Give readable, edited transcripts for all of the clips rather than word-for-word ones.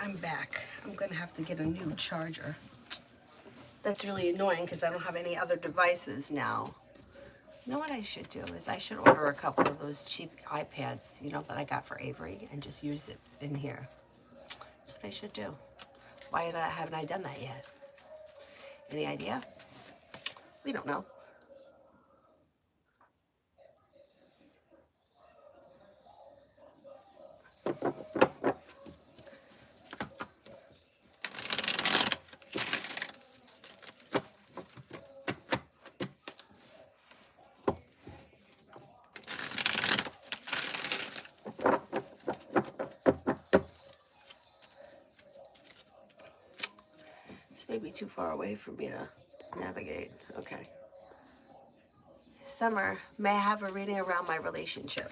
I'm back. I'm gonna have to get a new charger. That's really annoying because I don't have any other devices now. You know what I should do is I should order a couple of those cheap iPads, you know, that I got for Avery and just use it in here. That's what I should do. Why haven't I done that yet? Any idea? We don't know. This may be too far away for me to navigate. Okay. Summer, may I have a reading around my relationship?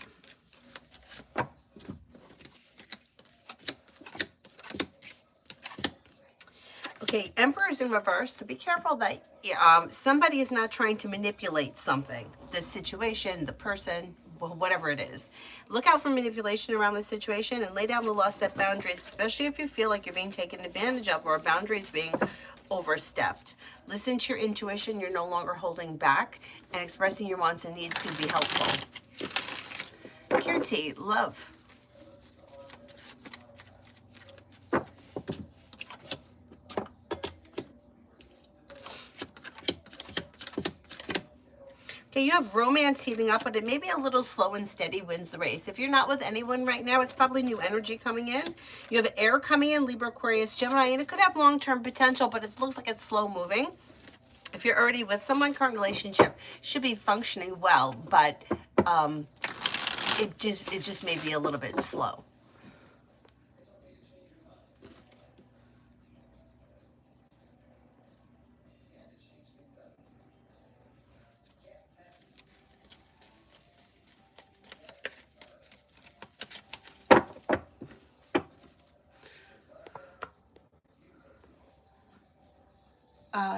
Okay, Emperor's in reverse, so be careful that somebody is not trying to manipulate something. The situation, the person, whatever it is. Look out for manipulation around the situation and lay down the law, set boundaries, especially if you feel like you're being taken advantage of or a boundary is being overstepped. Listen to your intuition. You're no longer holding back, and expressing your wants and needs can be helpful. Kirti, love. Okay, you have romance heating up, but it may be a little slow and steady wins the race. If you're not with anyone right now, it's probably new energy coming in. You have air coming in, Libra, Aquarius, Gemini, and it could have long-term potential, but it looks like it's slow moving. If you're already with someone, current relationship should be functioning well, but it just may be a little bit slow.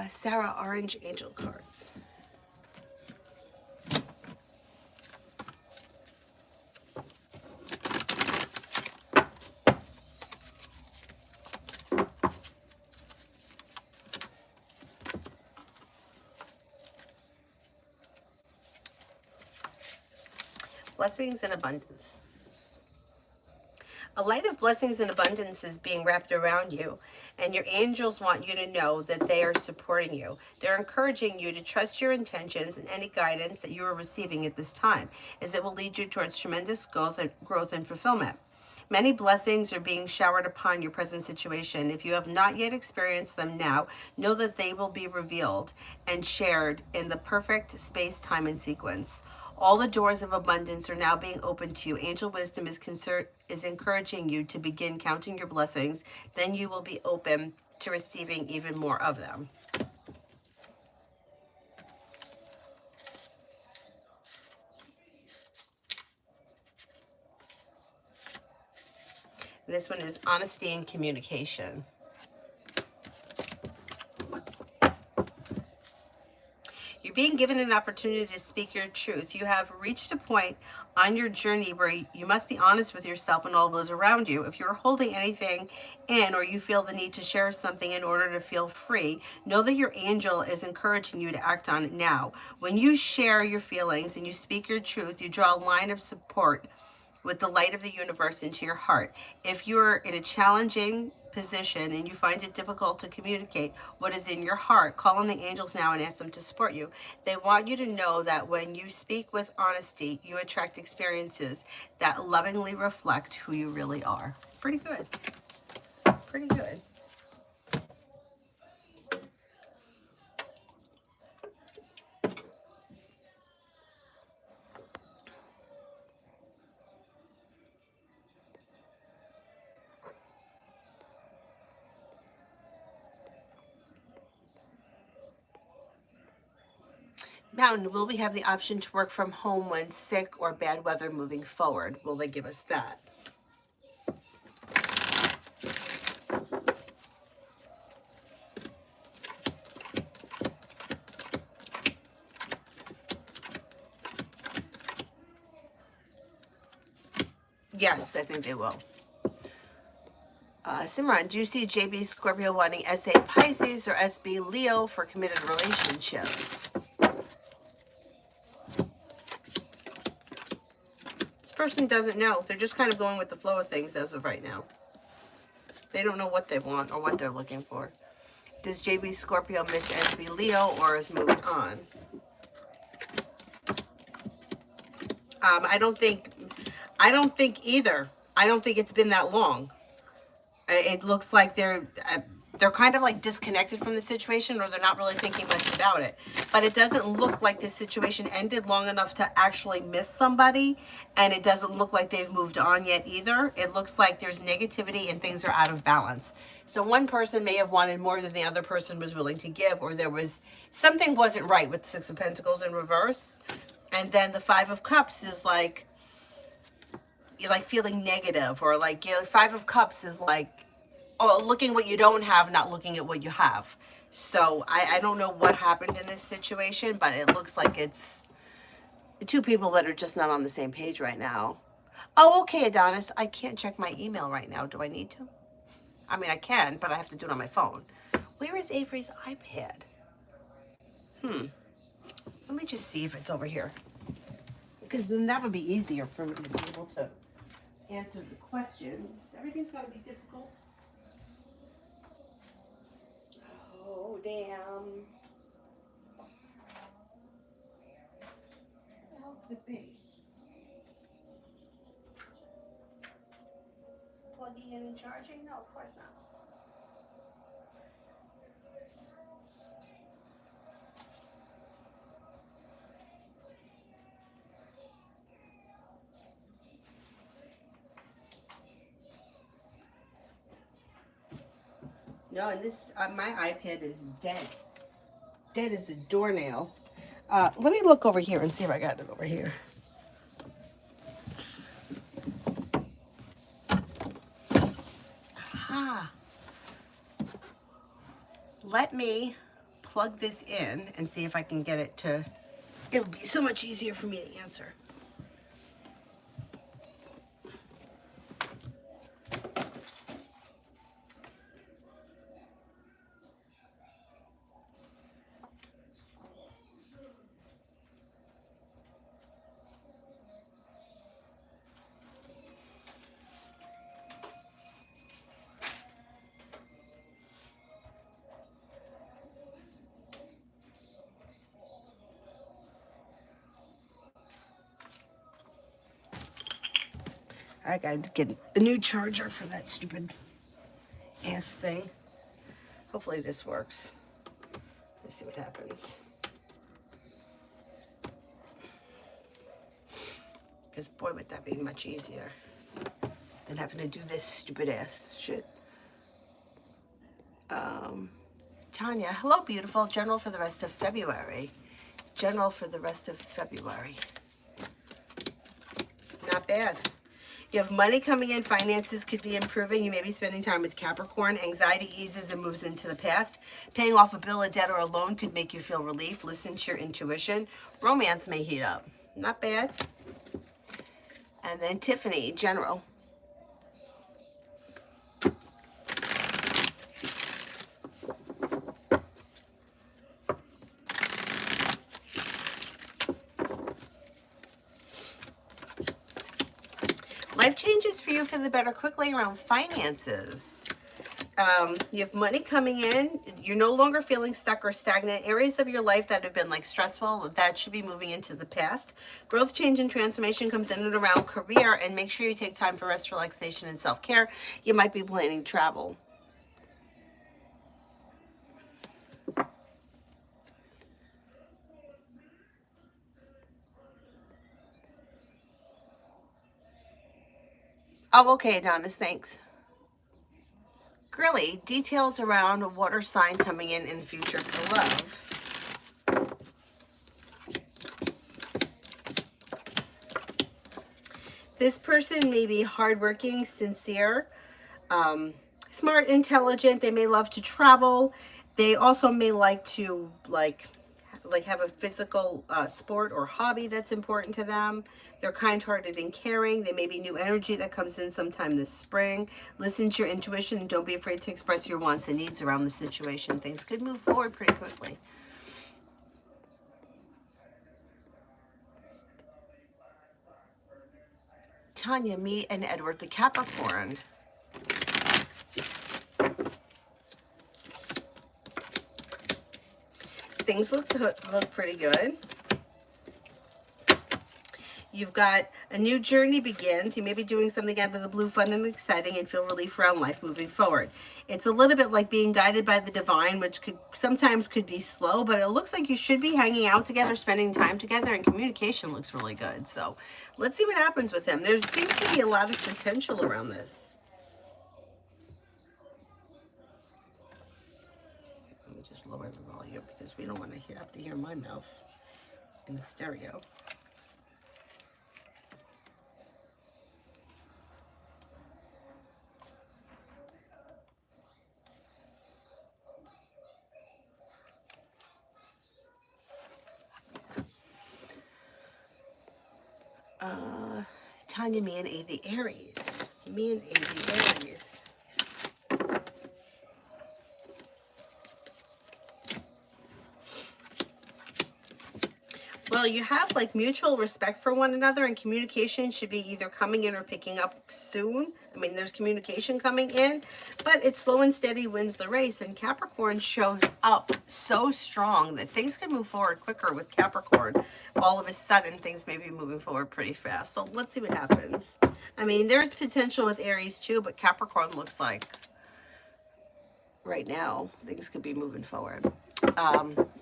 Sarah, orange angel cards. Blessings and abundance. A light of blessings and abundance is being wrapped around you, and your angels want you to know that they are supporting you. They're encouraging you to trust your intentions and any guidance that you are receiving at this time, as it will lead you towards tremendous growth and fulfillment. Many blessings are being showered upon your present situation. If you have not yet experienced them now, know that they will be revealed and shared in the perfect space, time, and sequence. All the doors of abundance are now being opened to you. Angel wisdom is encouraging you to begin counting your blessings. Then you will be open to receiving even more of them. This one is honesty and communication. You're being given an opportunity to speak your truth. You have reached a point on your journey where you must be honest with yourself and all those around you. If you're holding anything in or you feel the need to share something in order to feel free, know that your angel is encouraging you to act on it now. When you share your feelings and you speak your truth, you draw a line of support with the light of the universe into your heart. If you're in a challenging position and you find it difficult to communicate what is in your heart, call on the angels now and ask them to support you. They want you to know that when you speak with honesty, you attract experiences that lovingly reflect who you really are. Pretty good. Pretty good. Mountain, will we have the option to work from home when sick or bad weather moving forward? Will they give us that? Yes, I think they will. Simran, do you see JB Scorpio wanting SA Pisces or SB Leo for committed relationship? This person doesn't know. They're just kind of going with the flow of things as of right now. They don't know what they want or what they're looking for. Does JB Scorpio miss SB Leo or is moving on? I don't think either. I don't think it's been that long. It looks like they're kind of like disconnected from the situation, or they're not really thinking much about it. But it doesn't look like this situation ended long enough to actually miss somebody, and it doesn't look like they've moved on yet either. It looks like there's negativity and things are out of balance. So one person may have wanted more than the other person was willing to give, or there was something wasn't right with the Six of Pentacles in reverse. And then the Five of Cups is like, you're like feeling negative, or like, you know, Five of Cups is like, oh, looking what you don't have, not looking at what you have. So I don't know what happened in this situation, but it looks like it's two people that are just not on the same page right now. Oh, okay, Adonis, I can't check my email right now. Do I need to? I mean, I can, but I have to do it on my phone. Where is Avery's iPad? Let me just see if it's over here, because then that would be easier for me to be able to answer the questions. Everything's got to be difficult. Oh, damn. What the hell could it be? Plugging in and charging? No, of course not. No, and this, my iPad is dead. Dead as a doornail. Let me look over here and see if I got it over here. Aha. Let me plug this in and see if I can get it to, it'll be so much easier for me to answer. I gotta get a new charger for that stupid ass thing. Hopefully this works. Let's see what happens. Because boy, would that be much easier than having to do this stupid ass shit. Tanya, hello, beautiful. General for the rest of February. General for the rest of February. Not bad. You have money coming in. Finances could be improving. You may be spending time with Capricorn. Anxiety eases and moves into the past. Paying off a bill, a debt, or a loan could make you feel relief. Listen to your intuition. Romance may heat up. Not bad. And then Tiffany, General. Life changes for you for the better quickly around finances. You have money coming in. You're no longer feeling stuck or stagnant. Areas of your life that have been like stressful, that should be moving into the past. Growth, change, and transformation comes in and around career, and make sure you take time for rest, relaxation, and self-care. You might be planning travel. Oh, okay, Adonis, thanks. Grilly, details around a water sign coming in the future for love. This person may be hardworking, sincere, smart, intelligent. They may love to travel. They also may like to like have a physical sport or hobby that's important to them. They're kind-hearted and caring. There may be new energy that comes in sometime this spring. Listen to your intuition and don't be afraid to express your wants and needs around the situation. Things could move forward pretty quickly. Tanya, me, and Edward the Capricorn. Things look pretty good. You've got a new journey begins. You may be doing something out of the blue, fun and exciting, and feel relief around life moving forward. It's a little bit like being guided by the divine, which sometimes could be slow, but it looks like you should be hanging out together, spending time together, and communication looks really good. So let's see what happens with them. There seems to be a lot of potential around this. Let me just lower the volume because we don't want to have to hear my mouth in stereo. Tanya, me and A the Aries. Me and A the Aries. Well, you have like mutual respect for one another, and communication should be either coming in or picking up soon. I mean, there's communication coming in, but it's slow and steady wins the race. And Capricorn shows up so strong that things can move forward quicker with Capricorn. All of a sudden, things may be moving forward pretty fast. So let's see what happens. I mean, there's potential with Aries too, but Capricorn looks like right now things could be moving forward.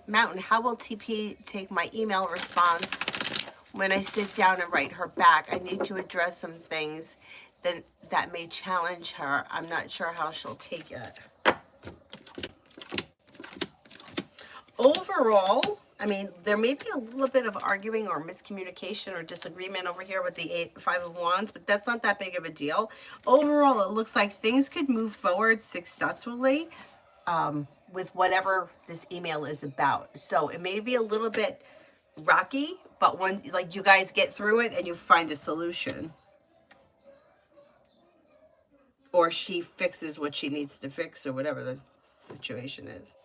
Mountain, how will TP take my email response when I sit down and write her back? I need to address some things that may challenge her. I'm not sure how she'll take it. Overall, I mean, there may be a little bit of arguing or miscommunication or disagreement over here with the Five of Wands, but that's not that big of a deal. Overall, it looks like things could move forward successfully with whatever this email is about. So it may be a little bit rocky, but when like you guys get through it and you find a solution, or she fixes what she needs to fix, or whatever the situation is.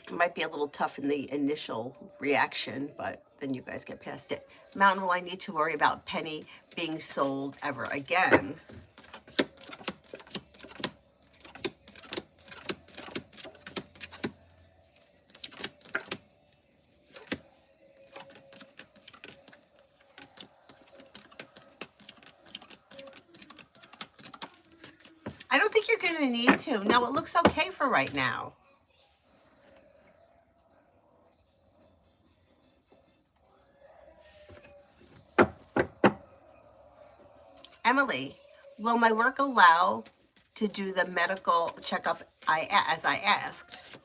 It might be a little tough in the initial reaction, but then you guys get past it. Mountain, will I need to worry about Penny being sold ever again? I don't think you're going to need to. No, it looks okay for right now. Emily, will my work allow to do the medical checkup as I asked?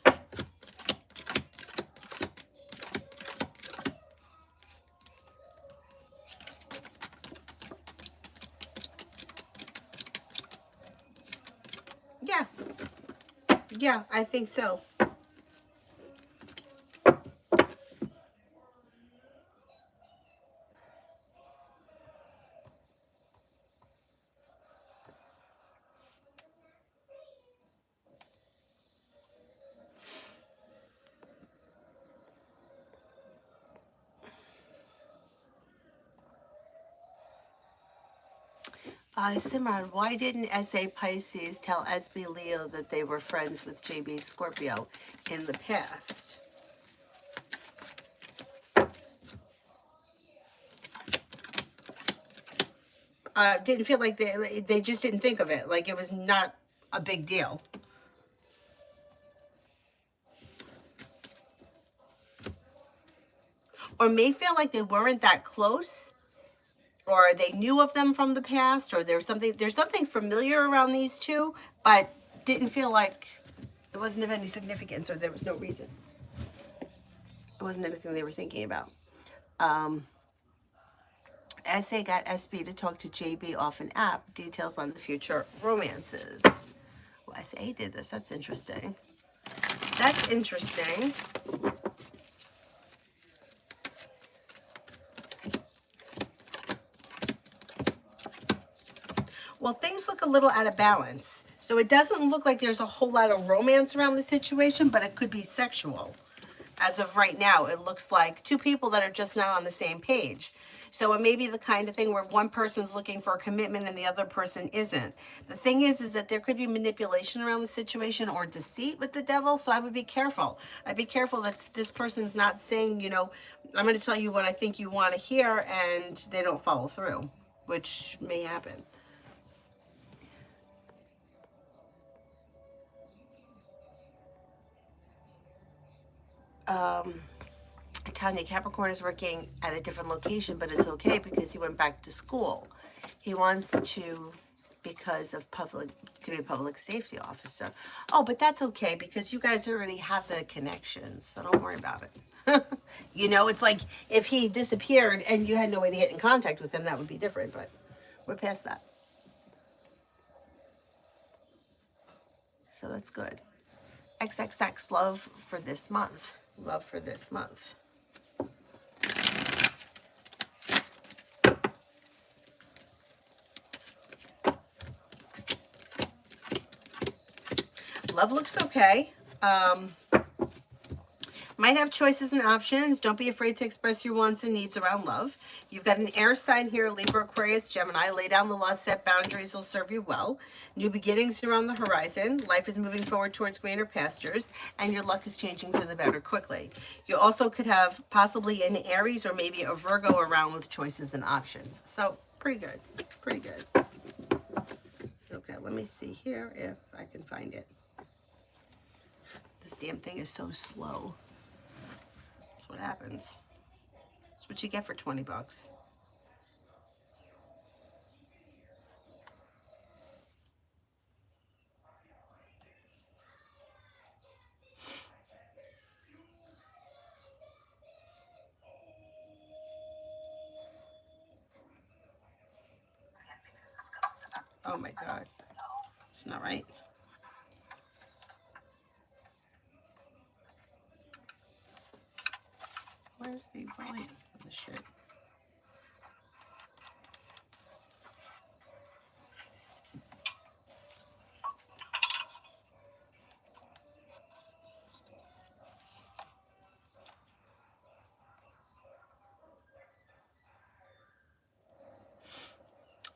Yeah, I think so. Simran, why didn't SA Pisces tell SB Leo that they were friends with JB Scorpio in the past? Didn't feel like they just didn't think of it. Like it was not a big deal. Or may feel like they weren't that close, or they knew of them from the past, or there's something familiar around these two, but didn't feel like it wasn't of any significance, or there was no reason. It wasn't anything they were thinking about. Um, SA got SB to talk to JB off an app. Details on the future romances. Well, SA did this. That's interesting. That's interesting. Well, things look a little out of balance. So it doesn't look like there's a whole lot of romance around the situation, but it could be sexual. As of right now, it looks like two people that are just not on the same page. So it may be the kind of thing where one person's looking for a commitment and the other person isn't. The thing is that there could be manipulation around the situation or deceit with the devil. So I would be careful. I'd be careful that this person's not saying, you know, I'm going to tell you what I think you want to hear, and they don't follow through, which may happen. Tanya, Capricorn is working at a different location, but it's okay because he went back to school. He wants to, because of to be a public safety officer. Oh, but that's okay because you guys already have the connection, so don't worry about it. You know, it's like if he disappeared and you had no way to get in contact with him, that would be different, but we're past that. So that's good. XXX love for this month. Love for this month. Love looks okay. Might have choices and options. Don't be afraid to express your wants and needs around love. You've got an air sign here, Libra, Aquarius, Gemini. Lay down the law, set boundaries will serve you well. New beginnings are on the horizon. Life is moving forward towards greener pastures, and your luck is changing for the better quickly. You also could have possibly an Aries or maybe a Virgo around with choices and options. So pretty good, pretty good. Okay, let me see here if I can find it. This damn thing is so slow. That's what happens. That's what you get for 20 bucks. Oh my God. It's not right. Where's the volume of the shit?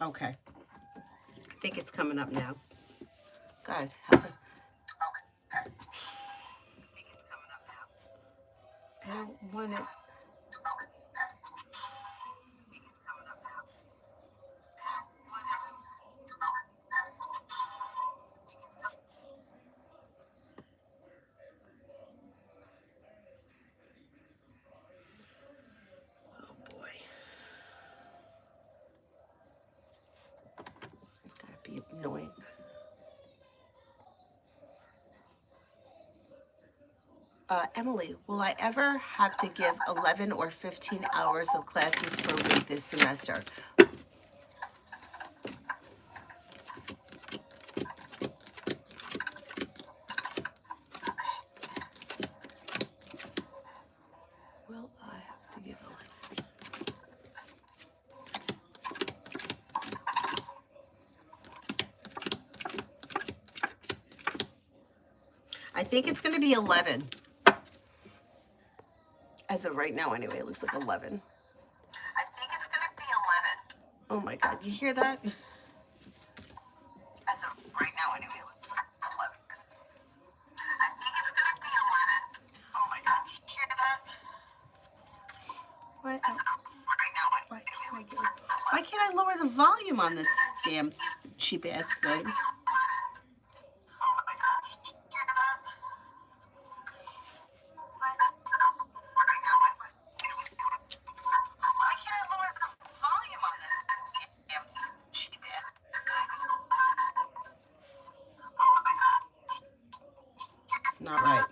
Okay. I think it's coming up now. God, help it. I don't want it. Oh boy. It's gotta be annoying. Emily, will I ever have to give 11 or 15 hours of classes per week this semester? Will I have to give 11? I think it's going to be 11. As of right now, anyway, it looks like 11. I think it's going to be 11. Oh my God, you hear that? As of right now, anyway, it looks like 11. I think it's going to be 11. Oh my God, you hear that? What? As of right now, anyway, why can't I lower the volume on this damn cheap ass thing? Not right.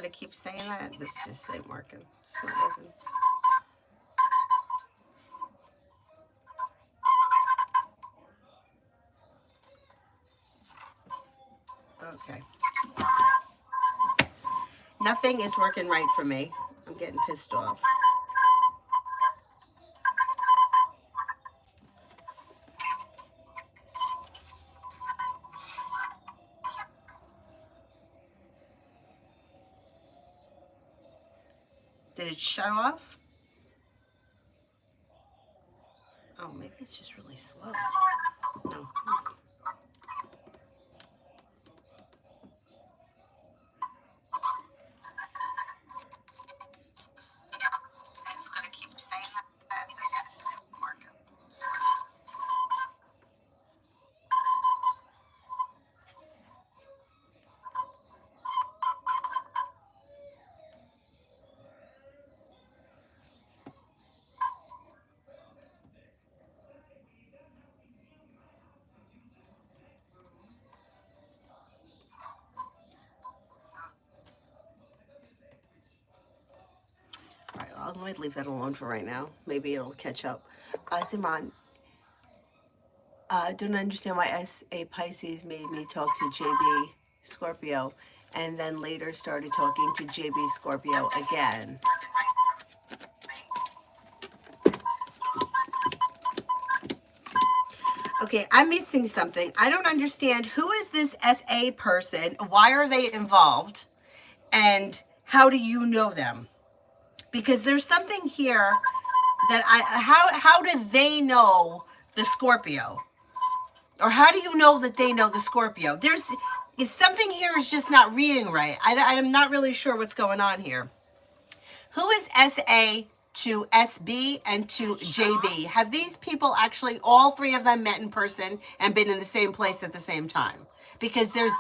gonna keep saying that. This just ain't working. It's not working. Okay. Nothing is working right for me. I'm getting pissed off. Did it shut off? Oh, maybe it's just really slow. No. All right, well, I might leave that alone for right now. Maybe it'll catch up. Simran, don't understand why SA Pisces made me talk to JB Scorpio and then later started talking to JB Scorpio again. Okay, I'm missing something. I don't understand. Who is this SA person? Why are they involved? And how do you know them? Because there's something here that how do they know the Scorpio? Or how do you know that they know the Scorpio? Is something here is just not reading right. I'm not really sure what's going on here. Who is SA to SB and to JB? Have these people actually, all three of them, met in person and been in the same place at the same time? Because there's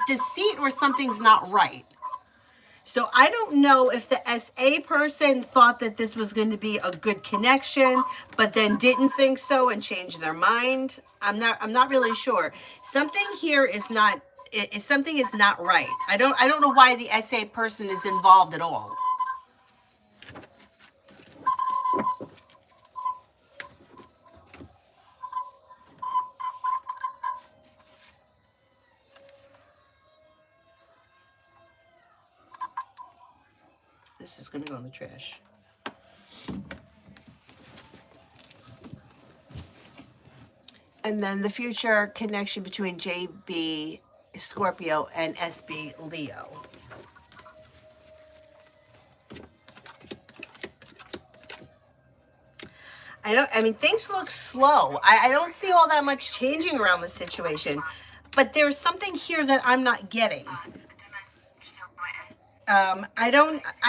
deceit or something's not right. So I don't know if the SA person thought that this was going to be a good connection, but then didn't think so and changed their mind. I'm not really sure. Something here is not something is not right. I don't know why the SA person is involved at all. This is going to go in the trash. And then the future connection between JB Scorpio and SB Leo. I mean, things look slow. I don't see all that much changing around the situation, but there's something here that I'm not getting. I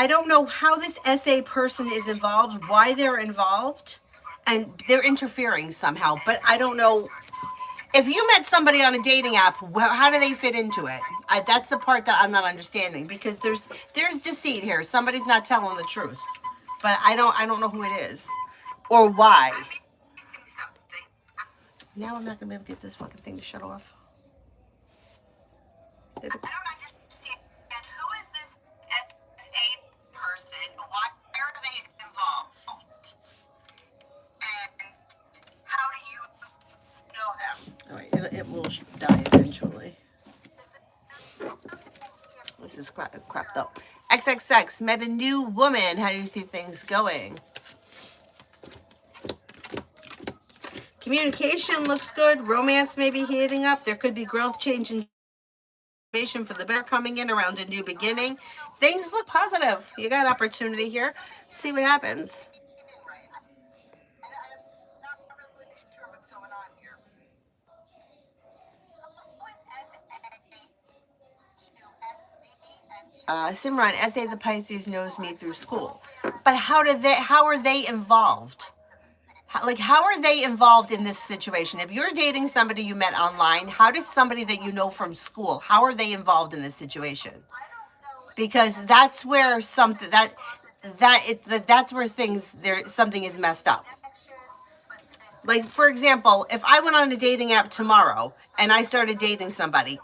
don't know how this SA person is involved, why they're involved, and they're interfering somehow, but I don't know. If you met somebody on a dating app, how do they fit into it? That's the part that I'm not understanding, because there's deceit here. Somebody's not telling the truth, but I don't know who it is or why. Now I'm not gonna be able to get this fucking thing to shut off. I don't understand. Who is this SA person? Why are they involved? And how do you know them? All right, it will die eventually. This is crapped up. XXX met a new woman. How do you see things going? Communication looks good. Romance may be heating up. There could be growth, change, and information for the better coming in around a new beginning. Things look positive. You got opportunity here. See what happens. Simran, SA the Pisces knows me through school. But how are they involved? How are they involved in this situation? If you're dating somebody you met online, how does somebody that you know from school, how are they involved in this situation? Because that's where something that's where something is messed up. Like, for example, if I went on a dating app tomorrow and I started dating somebody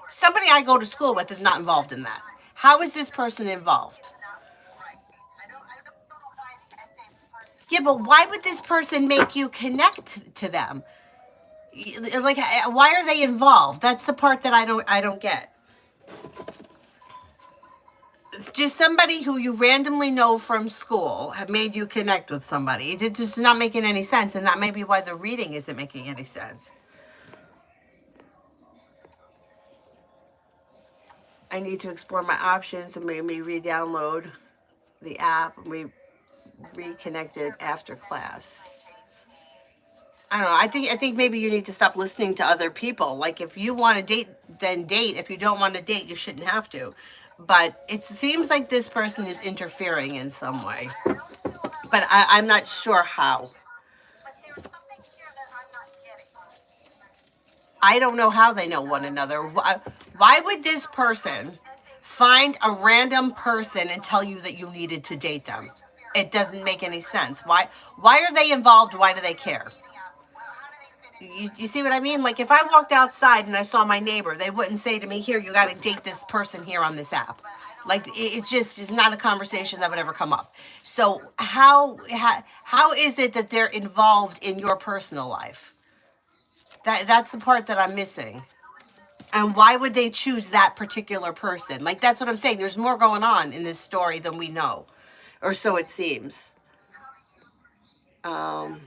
I go to school with is not involved in that. How is this person involved? Yeah, but why would this person make you connect to them? Like, why are they involved? That's the part that I don't get. It's just somebody who you randomly know from school have made you connect with somebody. It's just not making any sense, and that may be why the reading isn't making any sense. I need to explore my options and maybe re-download the app and reconnect it after class. I don't know. I think maybe you need to stop listening to other people. Like, if you want to date, then date. If you don't want to date, you shouldn't have to. But it seems like this person is interfering in some way. But I'm not sure how. I don't know how they know one another. Why would this person find a random person and tell you that you needed to date them? It doesn't make any sense. Why are they involved? Why do they care? You see what I mean? Like, if I walked outside and I saw my neighbor, they wouldn't say to me, "Here, you got to date this person here on this app." Like, it just is not a conversation that would ever come up. So how is it that they're involved in your personal life? That's the part that I'm missing. And why would they choose that particular person? Like, that's what I'm saying. There's more going on in this story than we know, or so it seems. Um,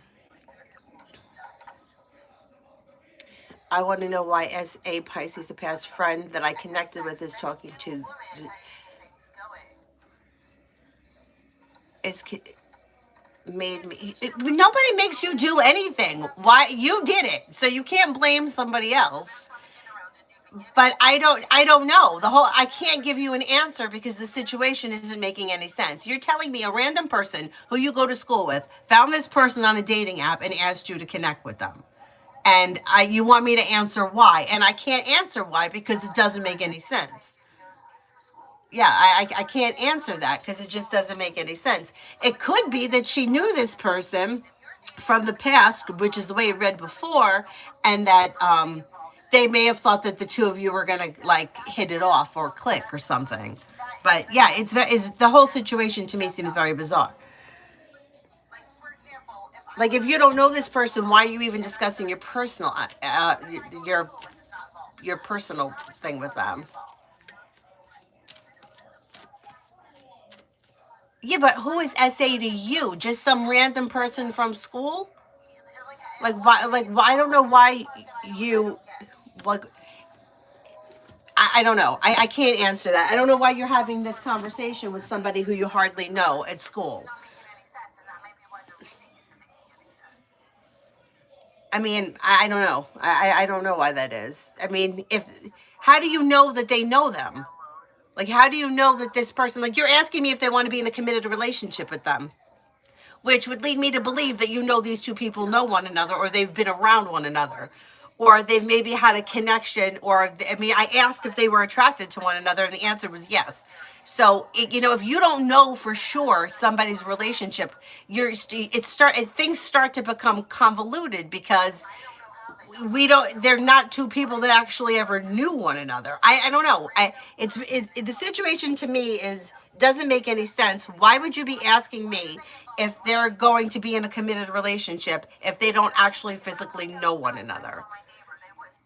I want to know why SA Pisces, a past friend that I connected with, is talking to is made me. Nobody makes you do anything. Why you did it, so you can't blame somebody else. But I don't know. I can't give you an answer because the situation isn't making any sense. You're telling me a random person who you go to school with found this person on a dating app and asked you to connect with them. And you want me to answer why, and I can't answer why because it doesn't make any sense. Yeah, I can't answer that because it just doesn't make any sense. It could be that she knew this person from the past, which is the way it read before, and that they may have thought that the two of you were gonna like hit it off or click or something. But yeah, it's the whole situation to me seems very bizarre. Like, if you don't know this person, why are you even discussing your personal your your personal thing with them? Yeah, but who is SA to you? Just some random person from school? Like, why? Like, why? I don't know why you like. I don't know. I can't answer that. I don't know why you're having this conversation with somebody who you hardly know at school. I mean, I don't know. I don't know why that is. I mean, if how do you know that they know them? Like, how do you know that this person? Like, you're asking me if they want to be in a committed relationship with them, which would lead me to believe that you know these two people know one another, or they've been around one another, or they've maybe had a connection, or I mean, I asked if they were attracted to one another, and the answer was yes. So, if you don't know for sure somebody's relationship, things start to become convoluted because we don't they're not two people that actually ever knew one another. I don't know. The situation to me is doesn't make any sense. Why would you be asking me if they're going to be in a committed relationship if they don't actually physically know one another?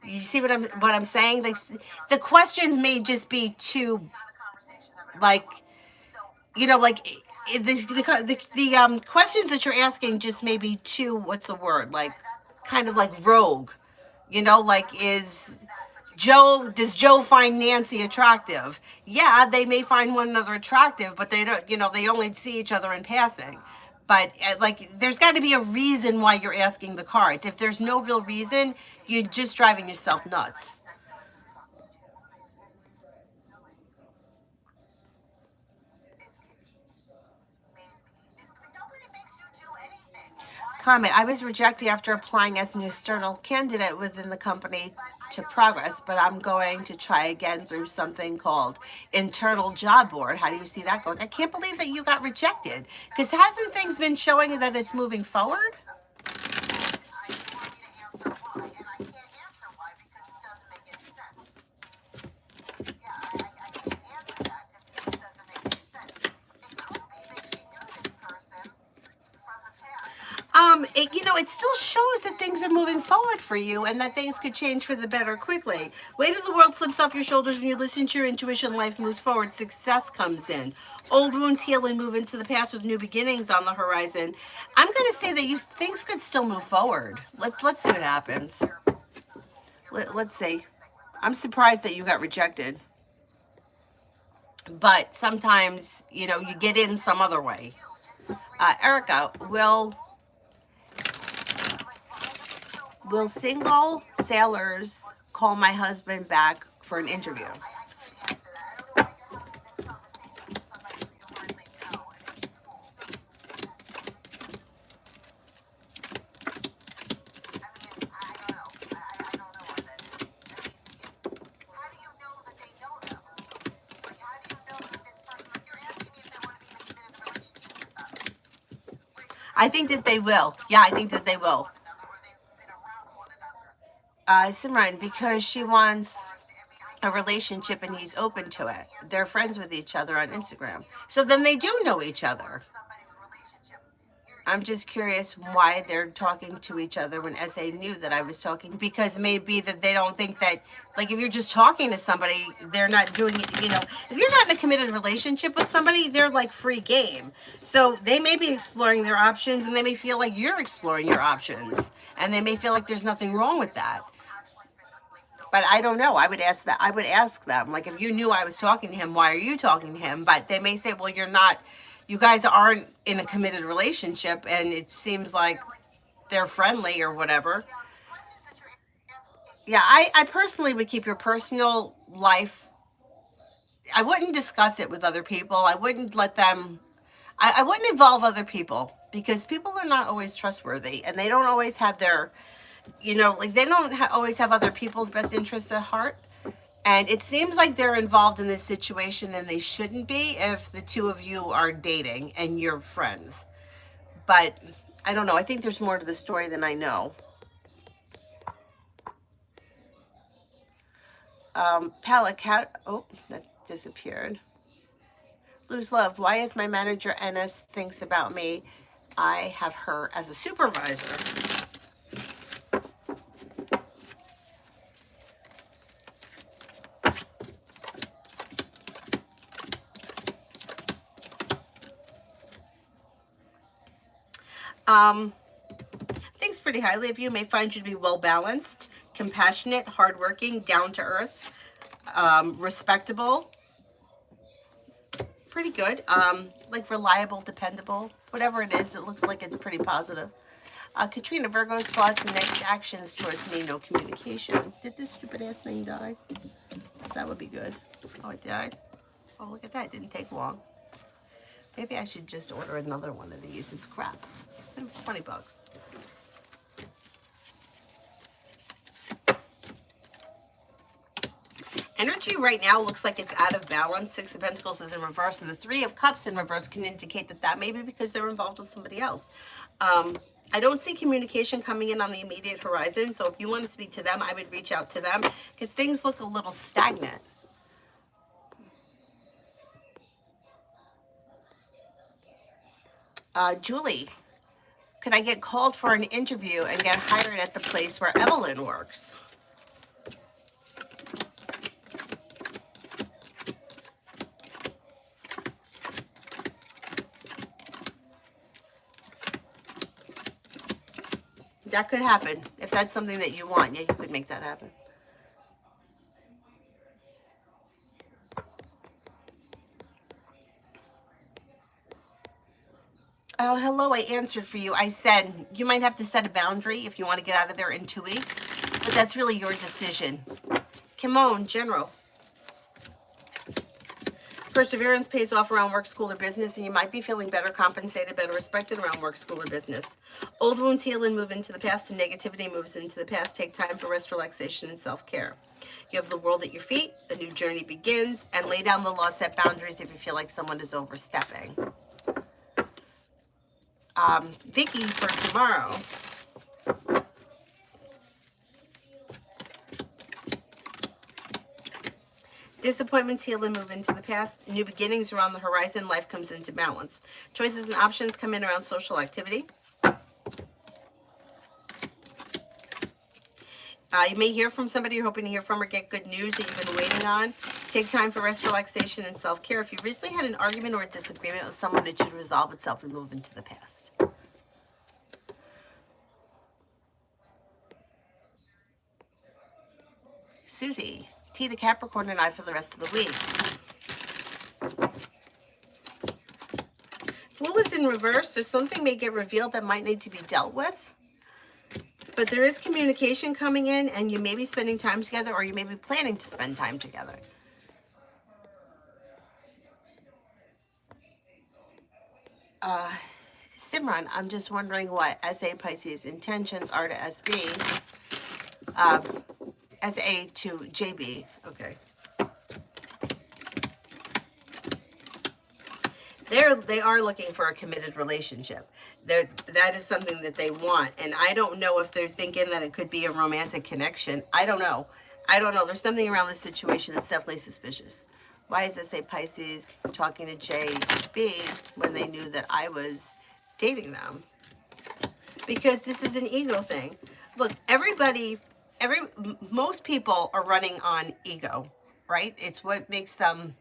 You see what I'm saying? Like, the questions may just be too, like, like, the questions that you're asking just may be too, what's the word, like, kind of like rogue. Like, does Joe find Nancy attractive? Yeah, they may find one another attractive, but they don't, they only see each other in passing. But like, there's got to be a reason why you're asking the cards. If there's no real reason, you're just driving yourself nuts. Comment: I was rejected after applying as an external candidate within the company to progress, but I'm going to try again through something called internal job board. How do you see that going? I can't believe that you got rejected, because hasn't things been showing that it's moving forward? still shows that things are moving forward for you and that things could change for the better quickly. Weight of the world slips off your shoulders when you listen to your intuition. Life moves forward. Success comes in. Old wounds heal and move into the past with new beginnings on the horizon. I'm going to say that things could still move forward. Let's see what happens. Let's see. I'm surprised that you got rejected. But sometimes, you know, you get in some other way. Erica, will single sailors call my husband back for an interview? I think that they will. Yeah, I think that they will. Simran, because she wants a relationship and he's open to it. They're friends with each other on Instagram. So then they do know each other. I'm just curious why they're talking to each other when SA knew that I was talking, because maybe that they don't think that, like, if you're just talking to somebody, they're not doing it, you know, if you're not in a committed relationship with somebody, they're like free game. So they may be exploring their options and they may feel like you're exploring your options and they may feel like there's nothing wrong with that. But I don't know. I would ask that. I would ask them, like, if you knew I was talking to him, why are you talking to him? But they may say, well, you're not, you guys aren't in a committed relationship, and it seems like they're friendly or whatever. Yeah, I personally would keep your personal life. I wouldn't discuss it with other people. I wouldn't let them, I wouldn't involve other people because people are not always trustworthy and they don't always have their, you know, like they don't always have other people's best interests at heart. And it seems like they're involved in this situation and they shouldn't be if the two of you are dating and you're friends. But I don't know. I think there's more to the story than I know. Palak, oh, that disappeared. Lose love. Why is my manager Ennis thinks about me? I have her as a supervisor. Thinks pretty highly of you. May find you to be well balanced, compassionate, hardworking, down to earth, respectable. Pretty good. Like reliable, dependable. Whatever it is, it looks like it's pretty positive. Katrina, Virgo's thoughts and next actions towards me, no communication. Did this stupid ass thing die? Because that would be good. Oh, it died. Oh, look at that. It didn't take long. Maybe I should just order another one of these. It's crap. It was $20. Energy right now looks like it's out of balance. Six of Pentacles is in reverse, and the Three of Cups in reverse can indicate that that may be because they're involved with somebody else. I don't see communication coming in on the immediate horizon, so if you want to speak to them, I would reach out to them because things look a little stagnant. Julie, could I get called for an interview and get hired at the place where Evelyn works? That could happen. If that's something that you want, yeah, you could make that happen. Oh, hello, I answered for you. I said you might have to set a boundary if you want to get out of there in 2 weeks, but that's really your decision. Kimon, General. Perseverance pays off around work, school, or business, and you might be feeling better compensated, better respected around work, school, or business. Old wounds heal and move into the past, and negativity moves into the past. Take time for rest, relaxation, and self-care. You have the world at your feet. A new journey begins, and lay down the law, set boundaries if you feel like someone is overstepping. Vicky for tomorrow. Disappointments heal and move into the past. New beginnings are on the horizon. Life comes into balance. Choices and options come in around social activity. You may hear from somebody you're hoping to hear from or get good news that you've been waiting on. Take time for rest, relaxation, and self-care. If you recently had an argument or a disagreement with someone, it should resolve itself and move into the past. Susie, T the Capricorn and I for the rest of the week. Fool is in reverse, so something may get revealed that might need to be dealt with. But there is communication coming in, and you may be spending time together, or you may be planning to spend time together. Simran, I'm just wondering what SA Pisces intentions are to SB. SA to JB. Okay. They are looking for a committed relationship. That is something that they want. And I don't know if they're thinking that it could be a romantic connection. I don't know. There's something around this situation that's definitely suspicious. Why is SA Pisces talking to JB when they knew that I was dating them? Because this is an ego thing. Look, most people are running on ego, right? It's what makes them,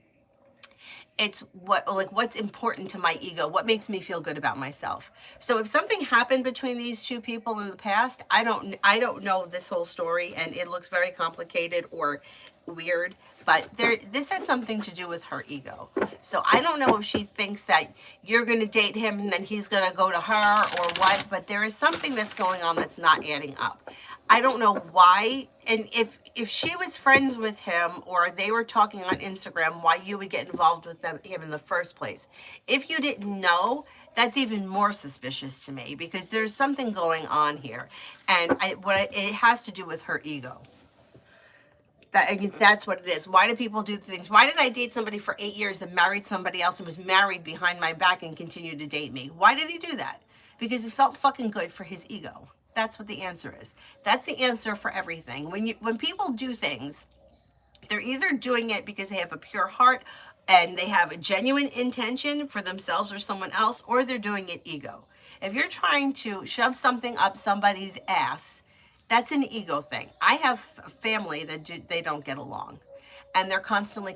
it's what's important to my ego, what makes me feel good about myself. So if something happened between these two people in the past, I don't know this whole story, and it looks very complicated or weird, but this has something to do with her ego. So I don't know if she thinks that you're going to date him and then he's going to go to her or what, but there is something that's going on that's not adding up. I don't know why, and if she was friends with him or they were talking on Instagram, why you would get involved with him in the first place. If you didn't know, that's even more suspicious to me, because there's something going on here, and it has to do with her ego. That's what it is. Why do people do things? Why did I date somebody for 8 years and married somebody else who was married behind my back and continued to date me? Why did he do that? Because it felt fucking good for his ego. That's what the answer is. That's the answer for everything. When people do things, they're either doing it because they have a pure heart and they have a genuine intention for themselves or someone else, or they're doing it ego. If you're trying to shove something up somebody's ass, that's an ego thing. I have a family that they don't get along, and they're constantly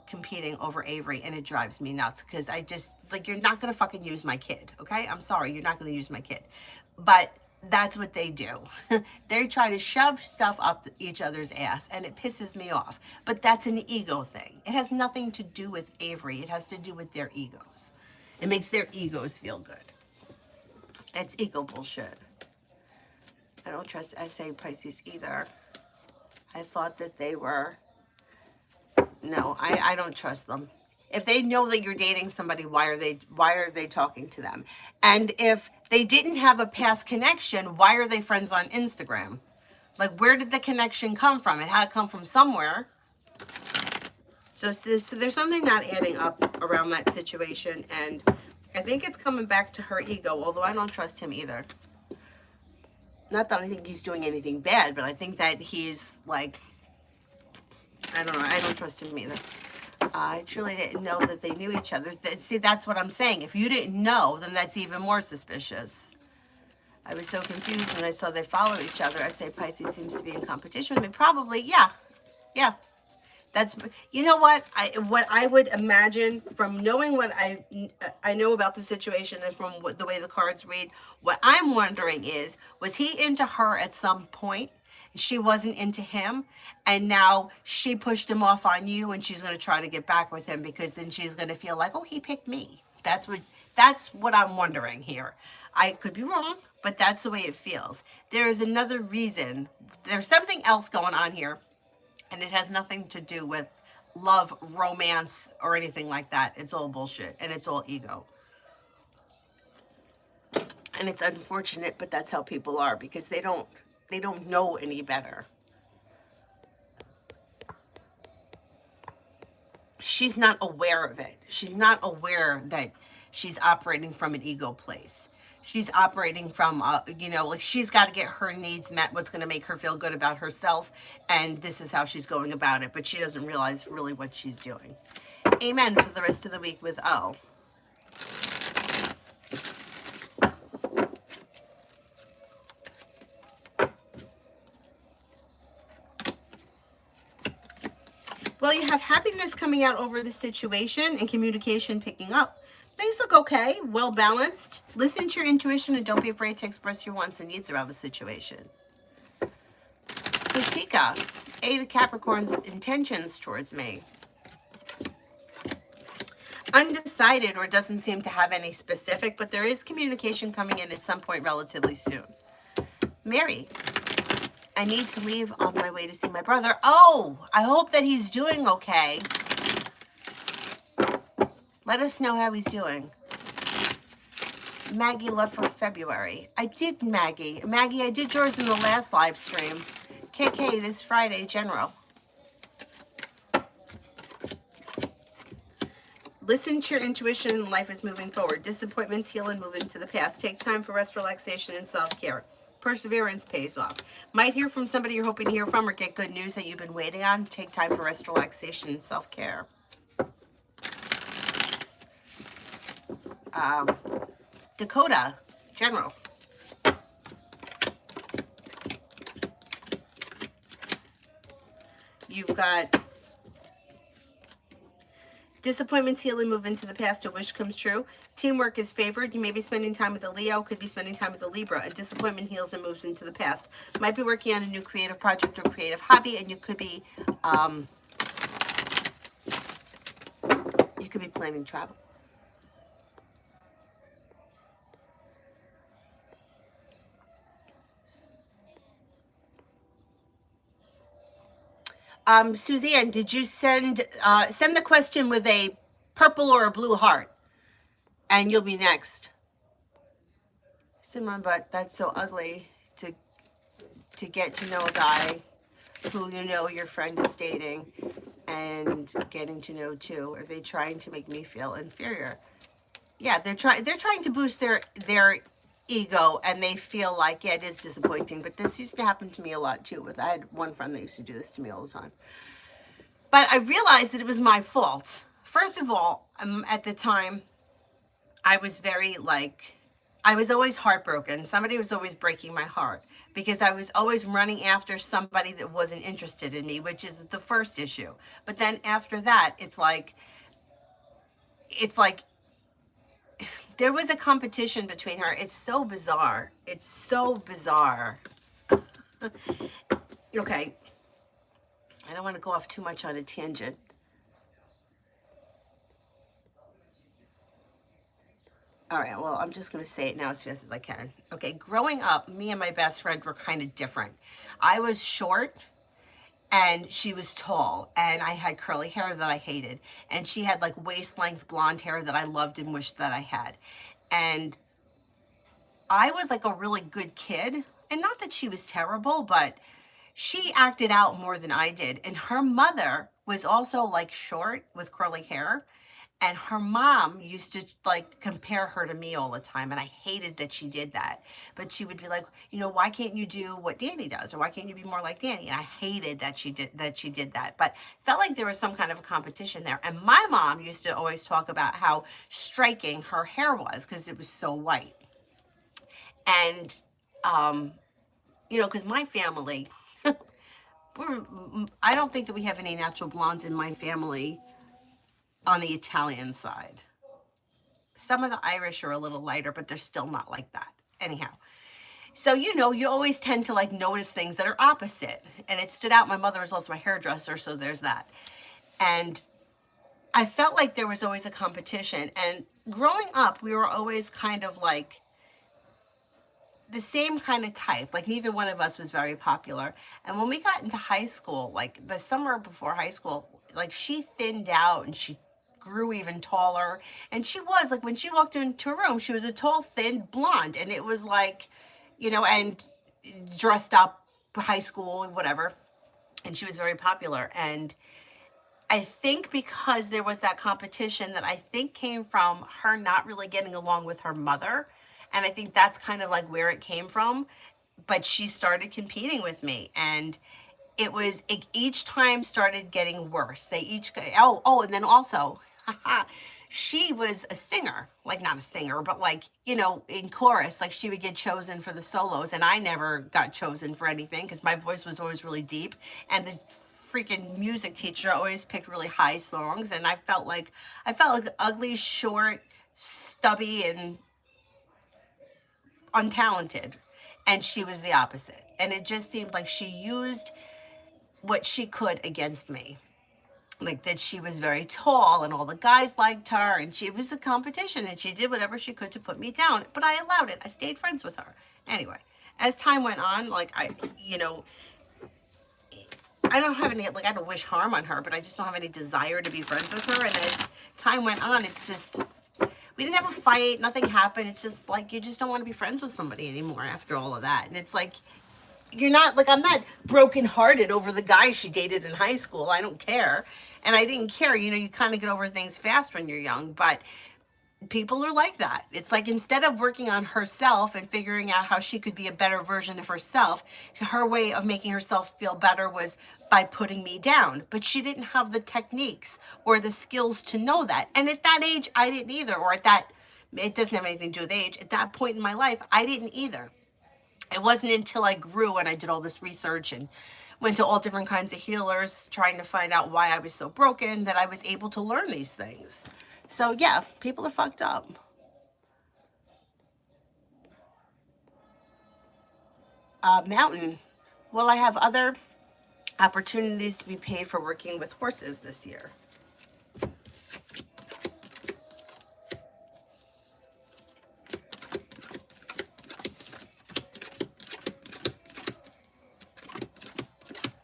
competing over Avery, and it drives me nuts, because I just, you're not going to fucking use my kid, okay? I'm sorry, you're not going to use my kid. But that's what they do. They try to shove stuff up each other's ass, and it pisses me off. But that's an ego thing. It has nothing to do with Avery. It has to do with their egos. It makes their egos feel good. It's ego bullshit. I don't trust SA Pisces either. I thought that they were... No, I don't trust them. If they know that you're dating somebody, why are they talking to them? And if they didn't have a past connection, why are they friends on Instagram? Where did the connection come from? It had to come from somewhere. So there's something not adding up around that situation, and I think it's coming back to her ego, although I don't trust him either. Not that I think he's doing anything bad, but I think that he's I don't know, I don't trust him either. I truly didn't know that they knew each other. See, that's what I'm saying. If you didn't know, then that's even more suspicious. I was so confused when I saw they follow each other. I say Pisces seems to be in competition with me. Probably, yeah. Yeah. That's, you know what I would imagine from knowing what I know about the situation and from the way the cards read, what I'm wondering is, was he into her at some point? She wasn't into him, and now she pushed him off on you, and she's going to try to get back with him, because then she's going to feel like, oh, he picked me. That's what I'm wondering here. I could be wrong, but that's the way it feels. There is another reason. There's something else going on here. And it has nothing to do with love, romance, or anything like that. It's all bullshit, and it's all ego. And it's unfortunate, but that's how people are, because they don't know any better. She's not aware of it. She's not aware that she's operating from an ego place. She's operating from, she's got to get her needs met, what's going to make her feel good about herself, and this is how she's going about it, but she doesn't realize really what she's doing. Amen for the rest of the week with O. Well, you have happiness coming out over the situation and communication picking up. Things look okay, well balanced. Listen to your intuition and don't be afraid to express your wants and needs around the situation. Tika, the Capricorn's intentions towards me. Undecided, or doesn't seem to have any specific, but there is communication coming in at some point relatively soon. Mary, I need to leave on my way to see my brother. Oh, I hope that he's doing okay. Let us know how he's doing. Maggie, love for February. I did, Maggie. Maggie, I did yours in the last live stream. KK, this Friday, general. Listen to your intuition and life is moving forward. Disappointments heal and move into the past. Take time for rest, relaxation, and self-care. Perseverance pays off. Might hear from somebody you're hoping to hear from or get good news that you've been waiting on. Take time for rest, relaxation, and self-care. Dakota, general. You've got disappointments heal and move into the past. A wish comes true. Teamwork is favored. You may be spending time with a Leo, could be spending time with a Libra. A disappointment heals and moves into the past. Might be working on a new creative project or creative hobby, and you could be planning travel. Suzanne, did you send the question with a purple or a blue heart? And you'll be next. Simran, but that's so ugly to get to know a guy who you know your friend is dating and getting to know too. Are they trying to make me feel inferior? Yeah, they're trying to boost their ego, and they feel like, yeah, it is disappointing. But this used to happen to me a lot too. I had one friend that used to do this to me all the time. But I realized that it was my fault. First of all, at the time, I was very I was always heartbroken. Somebody was always breaking my heart because I was always running after somebody that wasn't interested in me, which is the first issue. But then after that, it's like there was a competition between her. It's so bizarre. It's so bizarre. Okay. I don't want to go off too much on a tangent. All right, well, I'm just going to say it now as fast as I can. Okay, growing up, me and my best friend were kind of different. I was short and she was tall, and I had curly hair that I hated, and she had like waist-length blonde hair that I loved and wished that I had. And I was like a really good kid, and not that she was terrible, but she acted out more than I did. And her mother was also like short with curly hair. And her mom used to like compare her to me all the time. And I hated that she did that. But she would be like, you know, why can't you do what Danny does? Or why can't you be more like Danny? And I hated that she did that. But felt like there was some kind of a competition there. And my mom used to always talk about how striking her hair was because it was so white. And, you know, because my family, I don't think that we have any natural blondes in my family on the Italian side. Some of the Irish are a little lighter, but they're still not like that. Anyhow, so, you know, you always tend to like notice things that are opposite. And it stood out. My mother was also a hairdresser, so there's that. And I felt like there was always a competition. And growing up, we were always kind of like the same kind of type. Like neither one of us was very popular. And when we got into high school, like the summer before high school, like she thinned out and she grew even taller. And she was like, when she walked into a room, she was a tall, thin blonde. And it was like, you know, and dressed up for high school, whatever. And she was very popular. And I think because there was that competition that I think came from her not really getting along with her mother. And I think that's kind of like where it came from. But she started competing with me. And it each time started getting worse. They each, and then also, she was a singer, like not a singer, but like, you know, in chorus, like she would get chosen for the solos. And I never got chosen for anything because my voice was always really deep. And the freaking music teacher always picked really high songs, and I felt like ugly, short, stubby, and untalented. And she was the opposite. And it just seemed like she used what she could against me. Like that she was very tall and all the guys liked her, and she was a competition, and she did whatever she could to put me down. But I allowed it. I stayed friends with her. Anyway, as time went on, like I don't have any, like, I don't wish harm on her, but I just don't have any desire to be friends with her. And as time went on, it's just, we didn't have a fight. Nothing happened. It's just like, you just don't want to be friends with somebody anymore after all of that. And it's like, you're not, like, I'm not brokenhearted over the guy she dated in high school. I don't care. And I didn't care. You kind of get over things fast when you're young, but people are like that. It's like, instead of working on herself and figuring out how she could be a better version of herself, her way of making herself feel better was by putting me down. But she didn't have the techniques or the skills to know that. And at that age, I didn't either. Or at that, it doesn't have anything to do with age. At that point in my life, I didn't either. It wasn't until I grew and I did all this research and went to all different kinds of healers trying to find out why I was so broken that I was able to learn these things. So yeah, people are fucked up. Mountain. Well, I have other opportunities to be paid for working with horses this year.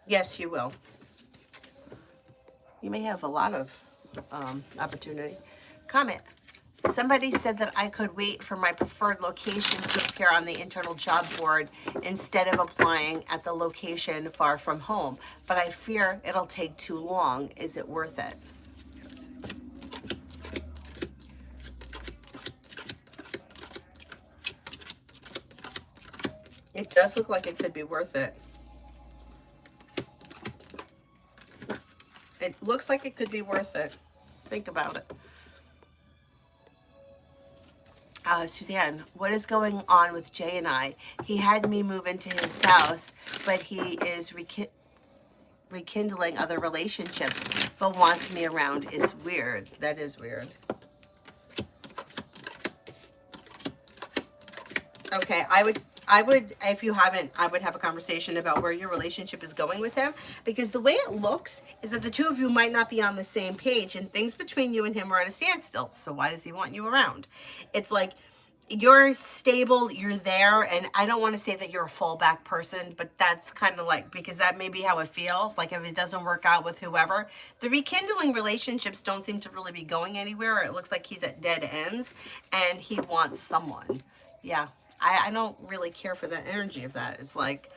Yes, you will. You may have a lot of opportunity. Comment. Somebody said that I could wait for my preferred location to appear on the internal job board instead of applying at the location far from home, but I fear it'll take too long. Is it worth it? It does look like it could be worth it. It looks like it could be worth it. Think about it. Suzanne, what is going on with Jay and I? He had me move into his house, but he is rekindling other relationships, but wants me around. It's weird. That is weird. Okay, I would, if you haven't, I would have a conversation about where your relationship is going with him, because the way it looks is that the two of you might not be on the same page, and things between you and him are at a standstill. So why does he want you around? It's like, you're stable, you're there, and I don't want to say that you're a fallback person, but that's kind of like, because that may be how it feels, like if it doesn't work out with whoever. The rekindling relationships don't seem to really be going anywhere. It looks like he's at dead ends, and he wants someone. Yeah, I don't really care for the energy of that. It's like,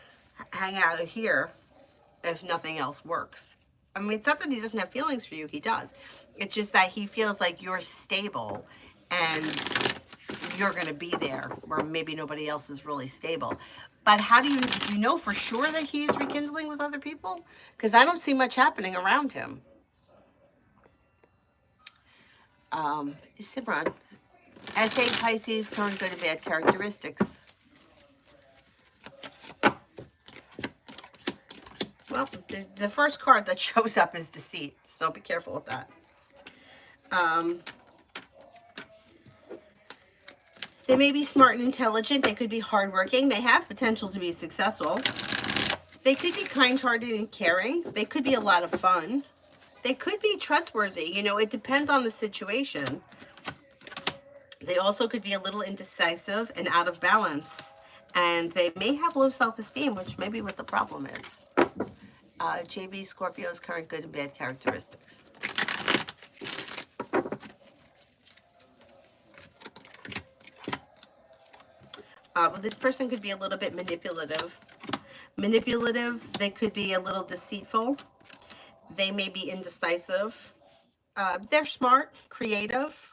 hang out here if nothing else works. I mean, it's not that he doesn't have feelings for you, he does. It's just that he feels like you're stable and you're going to be there where maybe nobody else is really stable. But how do you know for sure that he's rekindling with other people? Because I don't see much happening around him. Simran, SA Pisces, current good and bad characteristics. Well, the first card that shows up is deceit, so be careful with that. They may be smart and intelligent. They could be hardworking. They have potential to be successful. They could be kind-hearted and caring. They could be a lot of fun. They could be trustworthy. You know, it depends on the situation. They also could be a little indecisive and out of balance. And they may have low self-esteem, which may be what the problem is. JB Scorpio's current good and bad characteristics. Well, this person could be a little bit manipulative. They could be a little deceitful. They may be indecisive. They're smart, creative.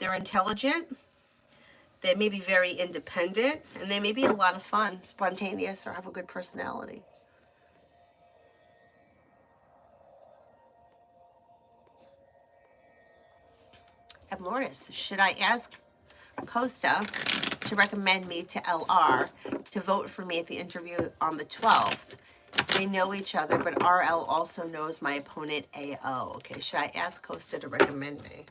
They're intelligent. They may be very independent. And they may be a lot of fun, spontaneous, or have a good personality. Lourdes, should I ask Costa to recommend me to LR to vote for me at the interview on the 12th? They know each other, but RL also knows my opponent AO. Okay, should I ask Costa to recommend me?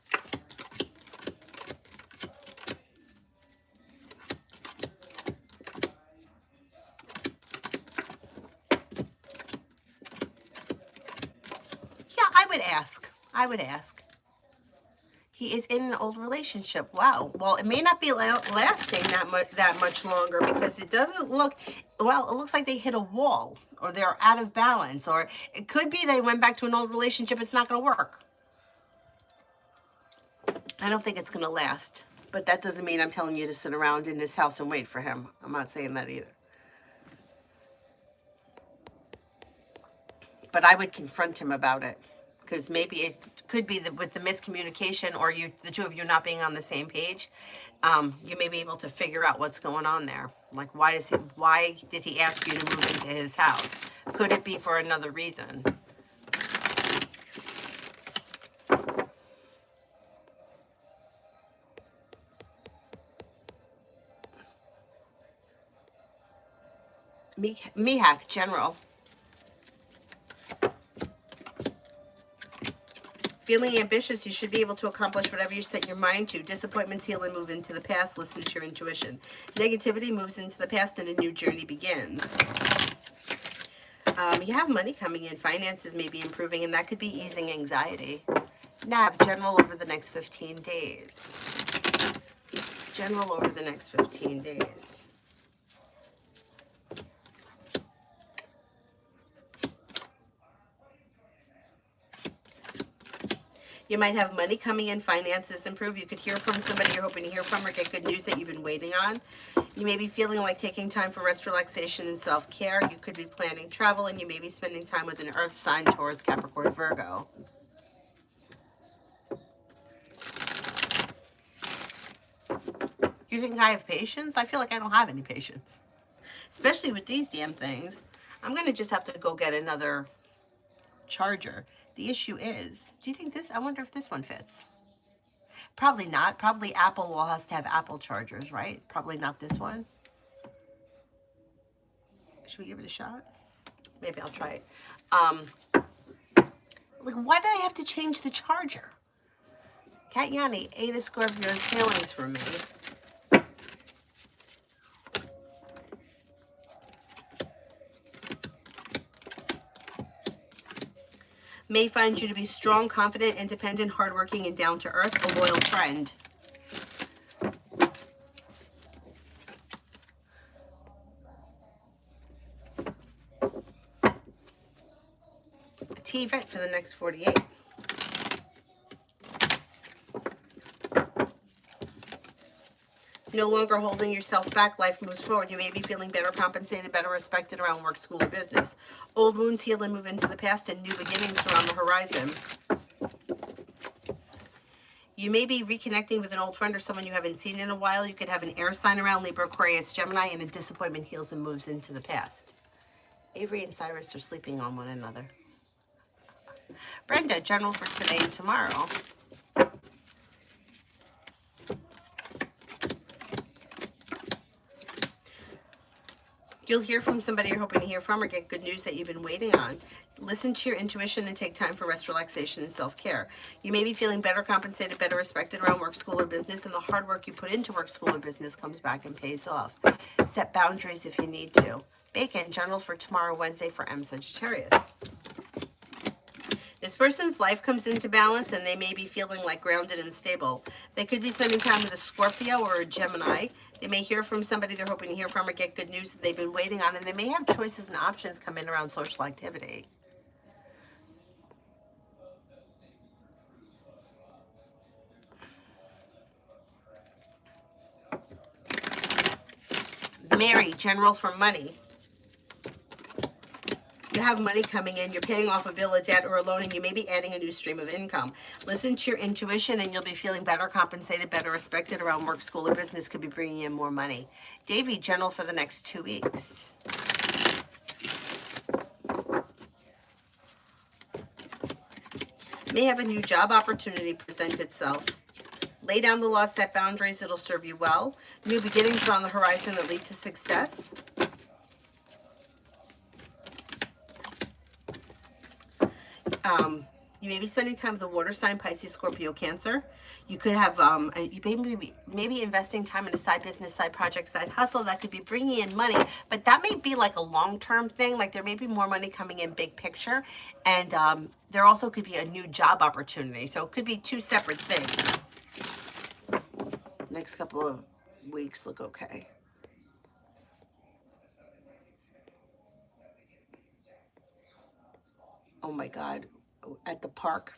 Yeah, I would ask. I would ask. He is in an old relationship. Wow. Well, it may not be lasting that much longer because it doesn't look, well, it looks like they hit a wall or they're out of balance, or it could be they went back to an old relationship. It's not going to work. I don't think it's going to last, but that doesn't mean I'm telling you to sit around in his house and wait for him. I'm not saying that either. But I would confront him about it, because maybe it could be that with the miscommunication or the two of you not being on the same page, you may be able to figure out what's going on there. Like, why did he ask you to move into his house? Could it be for another reason? Mihak, general. Feeling ambitious, you should be able to accomplish whatever you set your mind to. Disappointments heal and move into the past. Listen to your intuition. Negativity moves into the past and a new journey begins. You have money coming in. Finances may be improving, and that could be easing anxiety. Nav, general over the next 15 days. General over the next 15 days. You might have money coming in, finances improve. You could hear from somebody you're hoping to hear from or get good news that you've been waiting on. You may be feeling like taking time for rest, relaxation, and self-care. You could be planning travel, and you may be spending time with an earth sign, Taurus, Capricorn, Virgo. You think I have patience? I feel like I don't have any patience, especially with these damn things. I'm going to just have to go get another charger. The issue is, do you think I wonder if this one fits. Probably not. Probably Apple has to have Apple chargers, right? Probably not this one. Should we give it a shot? Maybe I'll try it. Like, why do I have to change the charger? Kat Yanni, A the Scorpio's feelings for me. May find you to be strong, confident, independent, hardworking, and down to earth, a loyal friend. A T-vet for the next 48. No longer holding yourself back, life moves forward. You may be feeling better compensated, better respected around work, school, or business. Old wounds heal and move into the past, and new beginnings are on the horizon. You may be reconnecting with an old friend or someone you haven't seen in a while. You could have an air sign around, Libra, Aquarius, Gemini, and a disappointment heals and moves into the past. Avery and Cyrus are sleeping on one another. Brenda, general for today and tomorrow. You'll hear from somebody you're hoping to hear from or get good news that you've been waiting on. Listen to your intuition and take time for rest, relaxation, and self-care. You may be feeling better compensated, better respected around work, school, or business, and the hard work you put into work, school, or business comes back and pays off. Set boundaries if you need to. Bacon, general for tomorrow, Wednesday for M Sagittarius. This person's life comes into balance and they may be feeling like grounded and stable. They could be spending time with a Scorpio or a Gemini. They may hear from somebody they're hoping to hear from or get good news that they've been waiting on, and they may have choices and options come in around social activity. Mary, general for money. You have money coming in, you're paying off a bill, a debt, or a loan, and you may be adding a new stream of income. Listen to your intuition and you'll be feeling better compensated, better respected around work, school, or business could be bringing in more money. Davy, general for the next 2 weeks. May have a new job opportunity present itself. Lay down the law, set boundaries, it'll serve you well. New beginnings are on the horizon that lead to success. You may be spending time with a water sign, Pisces, Scorpio, Cancer. You could have, you maybe investing time in a side business, side project, side hustle that could be bringing in money, but that may be like a long-term thing. Like there may be more money coming in big picture, and there also could be a new job opportunity. So it could be two separate things. Next couple of weeks look okay. Oh my God, at the park,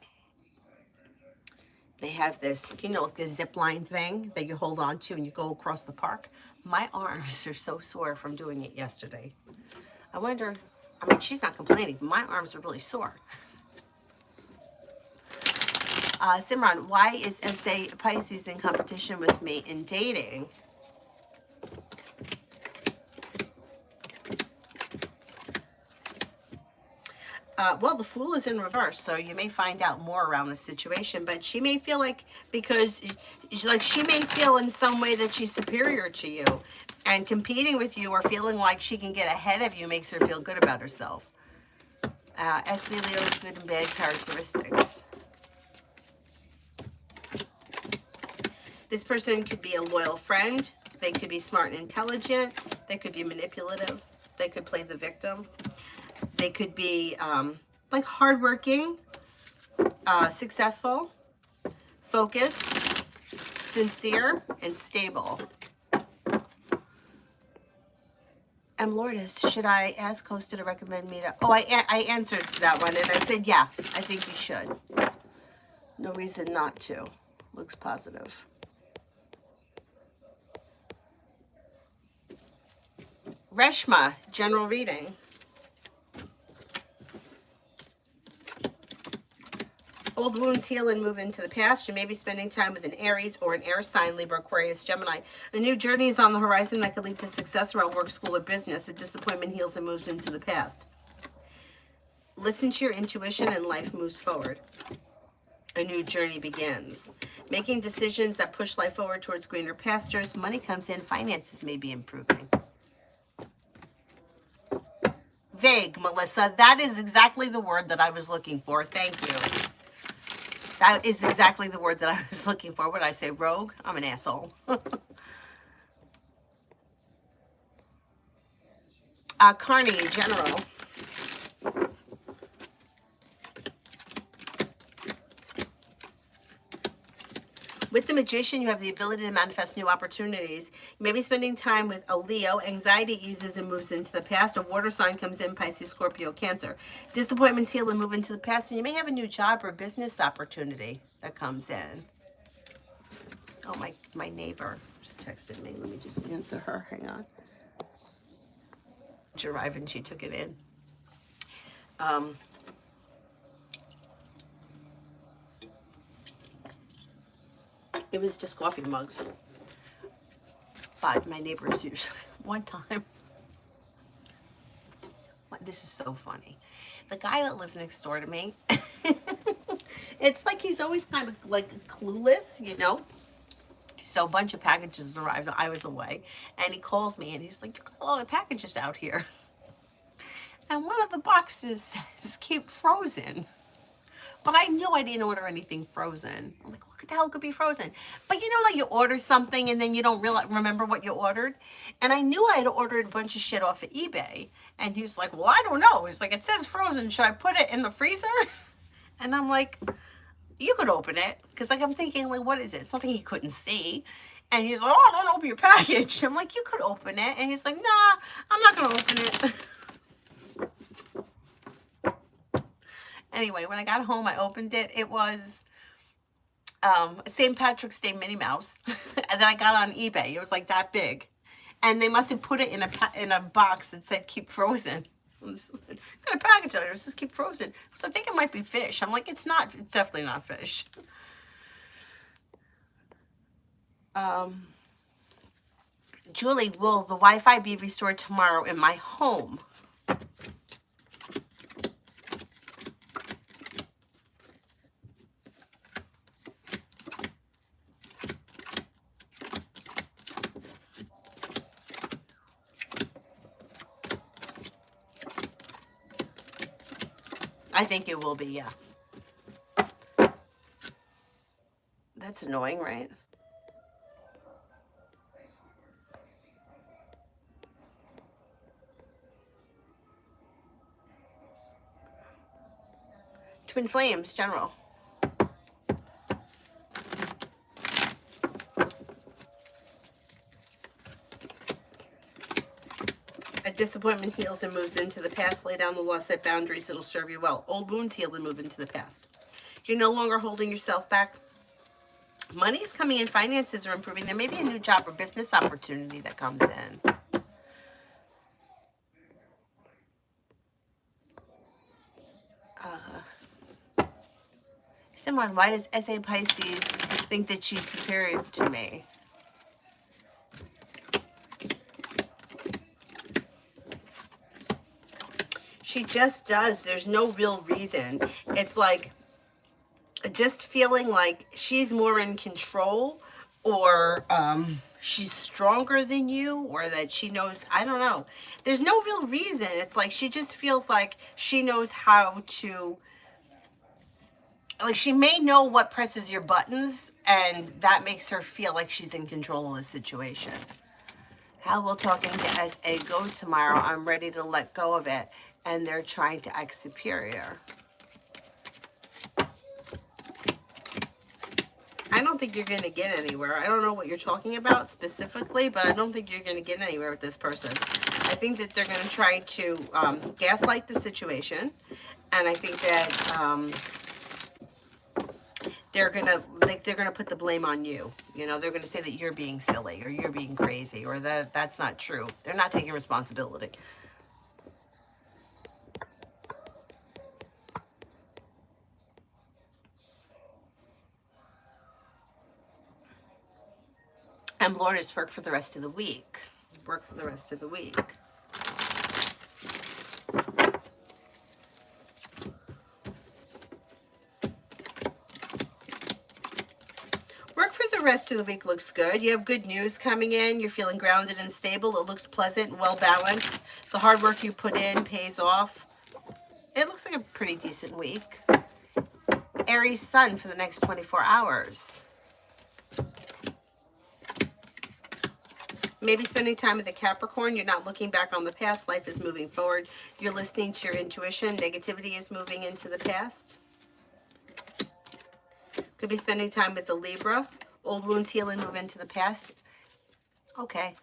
they have this, you know, like this zip line thing that you hold on to and you go across the park. My arms are so sore from doing it yesterday. I wonder, I mean, she's not complaining, but my arms are really sore. Simran, why is SA Pisces in competition with me in dating? Well, the Fool is in reverse, so you may find out more around the situation, but she may feel like, because she may feel in some way that she's superior to you, and competing with you or feeling like she can get ahead of you makes her feel good about herself. SB Leo's good and bad characteristics. This person could be a loyal friend. They could be smart and intelligent. They could be manipulative. They could play the victim. They could be like hardworking, successful, focused, sincere, and stable. Lourdes, should I ask Costa to recommend me to... Oh, I answered that one, and I said, yeah, I think you should. No reason not to. Looks positive. Reshma, general reading. Old wounds heal and move into the past. You may be spending time with an Aries or an air sign, Libra, Aquarius, Gemini. A new journey is on the horizon that could lead to success around work, school, or business. A disappointment heals and moves into the past. Listen to your intuition and life moves forward. A new journey begins. Making decisions that push life forward towards greener pastures. Money comes in. Finances may be improving. Vague, Melissa. That is exactly the word that I was looking for. Thank you. That is exactly the word that I was looking for. What did I say? Rogue? I'm an asshole. Carney, general. With the Magician, you have the ability to manifest new opportunities. You may be spending time with a Leo. Anxiety eases and moves into the past. A water sign comes in, Pisces, Scorpio, Cancer. Disappointments heal and move into the past. And you may have a new job or business opportunity that comes in. Oh, my neighbor just texted me. Let me just answer her. Hang on. She arrived and she took it in. It was just coffee mugs. But my neighbors usually, one time, this is so funny. The guy that lives next door to me, it's like he's always kind of like clueless, you know? So a bunch of packages arrived. I was away. And he calls me and he's like, you got a lot of packages out here. And one of the boxes says, keep frozen. But I knew I didn't order anything frozen. I'm like, what the hell could be frozen? But you know, like you order something and then you don't remember what you ordered. And I knew I had ordered a bunch of shit off of eBay. And he's like, well, I don't know. He's like, it says frozen. Should I put it in the freezer? And I'm like, you could open it. Because like I'm thinking, like, what is it? Something he couldn't see. And he's like, oh, don't open your package. I'm like, you could open it. And he's like, nah, I'm not going to open it. Anyway, when I got home, I opened it. It was St. Patrick's Day Minnie Mouse that I got on eBay. It was like that big. And they must have put it in a box that said keep frozen. What kind of package it says keep frozen. So I think it might be fish. I'm like, it's not. It's definitely not fish. Julie, will the Wi-Fi be restored tomorrow in my home? I think it will be, yeah. That's annoying, right? Twin flames, general. A disappointment heals and moves into the past. Lay down the law, set boundaries. It'll serve you well. Old wounds heal and move into the past. You're no longer holding yourself back. Money is coming in. Finances are improving. There may be a new job or business opportunity that comes in. Someone, why does SA Pisces think that she's superior to me? She just does. There's no real reason. It's like just feeling like she's more in control, or she's stronger than you, or that she knows, I don't know. There's no real reason. It's like she just feels like she knows how to, like she may know what presses your buttons, and that makes her feel like she's in control of the situation. How will talking to SA go tomorrow? I'm ready to let go of it, and they're trying to act superior. I don't think you're going to get anywhere. I don't know what you're talking about specifically, but I don't think you're going to get anywhere with this person. I think that they're going to try to gaslight the situation, and I think that they're gonna put the blame on you. You know, they're gonna say that you're being silly, or you're being crazy, or that that's not true. They're not taking responsibility. And Lord is work for the rest of the week. Work for the rest of the week. Rest of the week looks good. You have good news coming in. You're feeling grounded and stable. It looks pleasant and well balanced. The hard work you put in pays off. It looks like a pretty decent week. Aries sun for the next 24 hours. Maybe spending time with a Capricorn. You're not looking back on the past. Life is moving forward. You're listening to your intuition. Negativity is moving into the past. Could be spending time with a Libra. Old wounds heal and move into the past. Okay.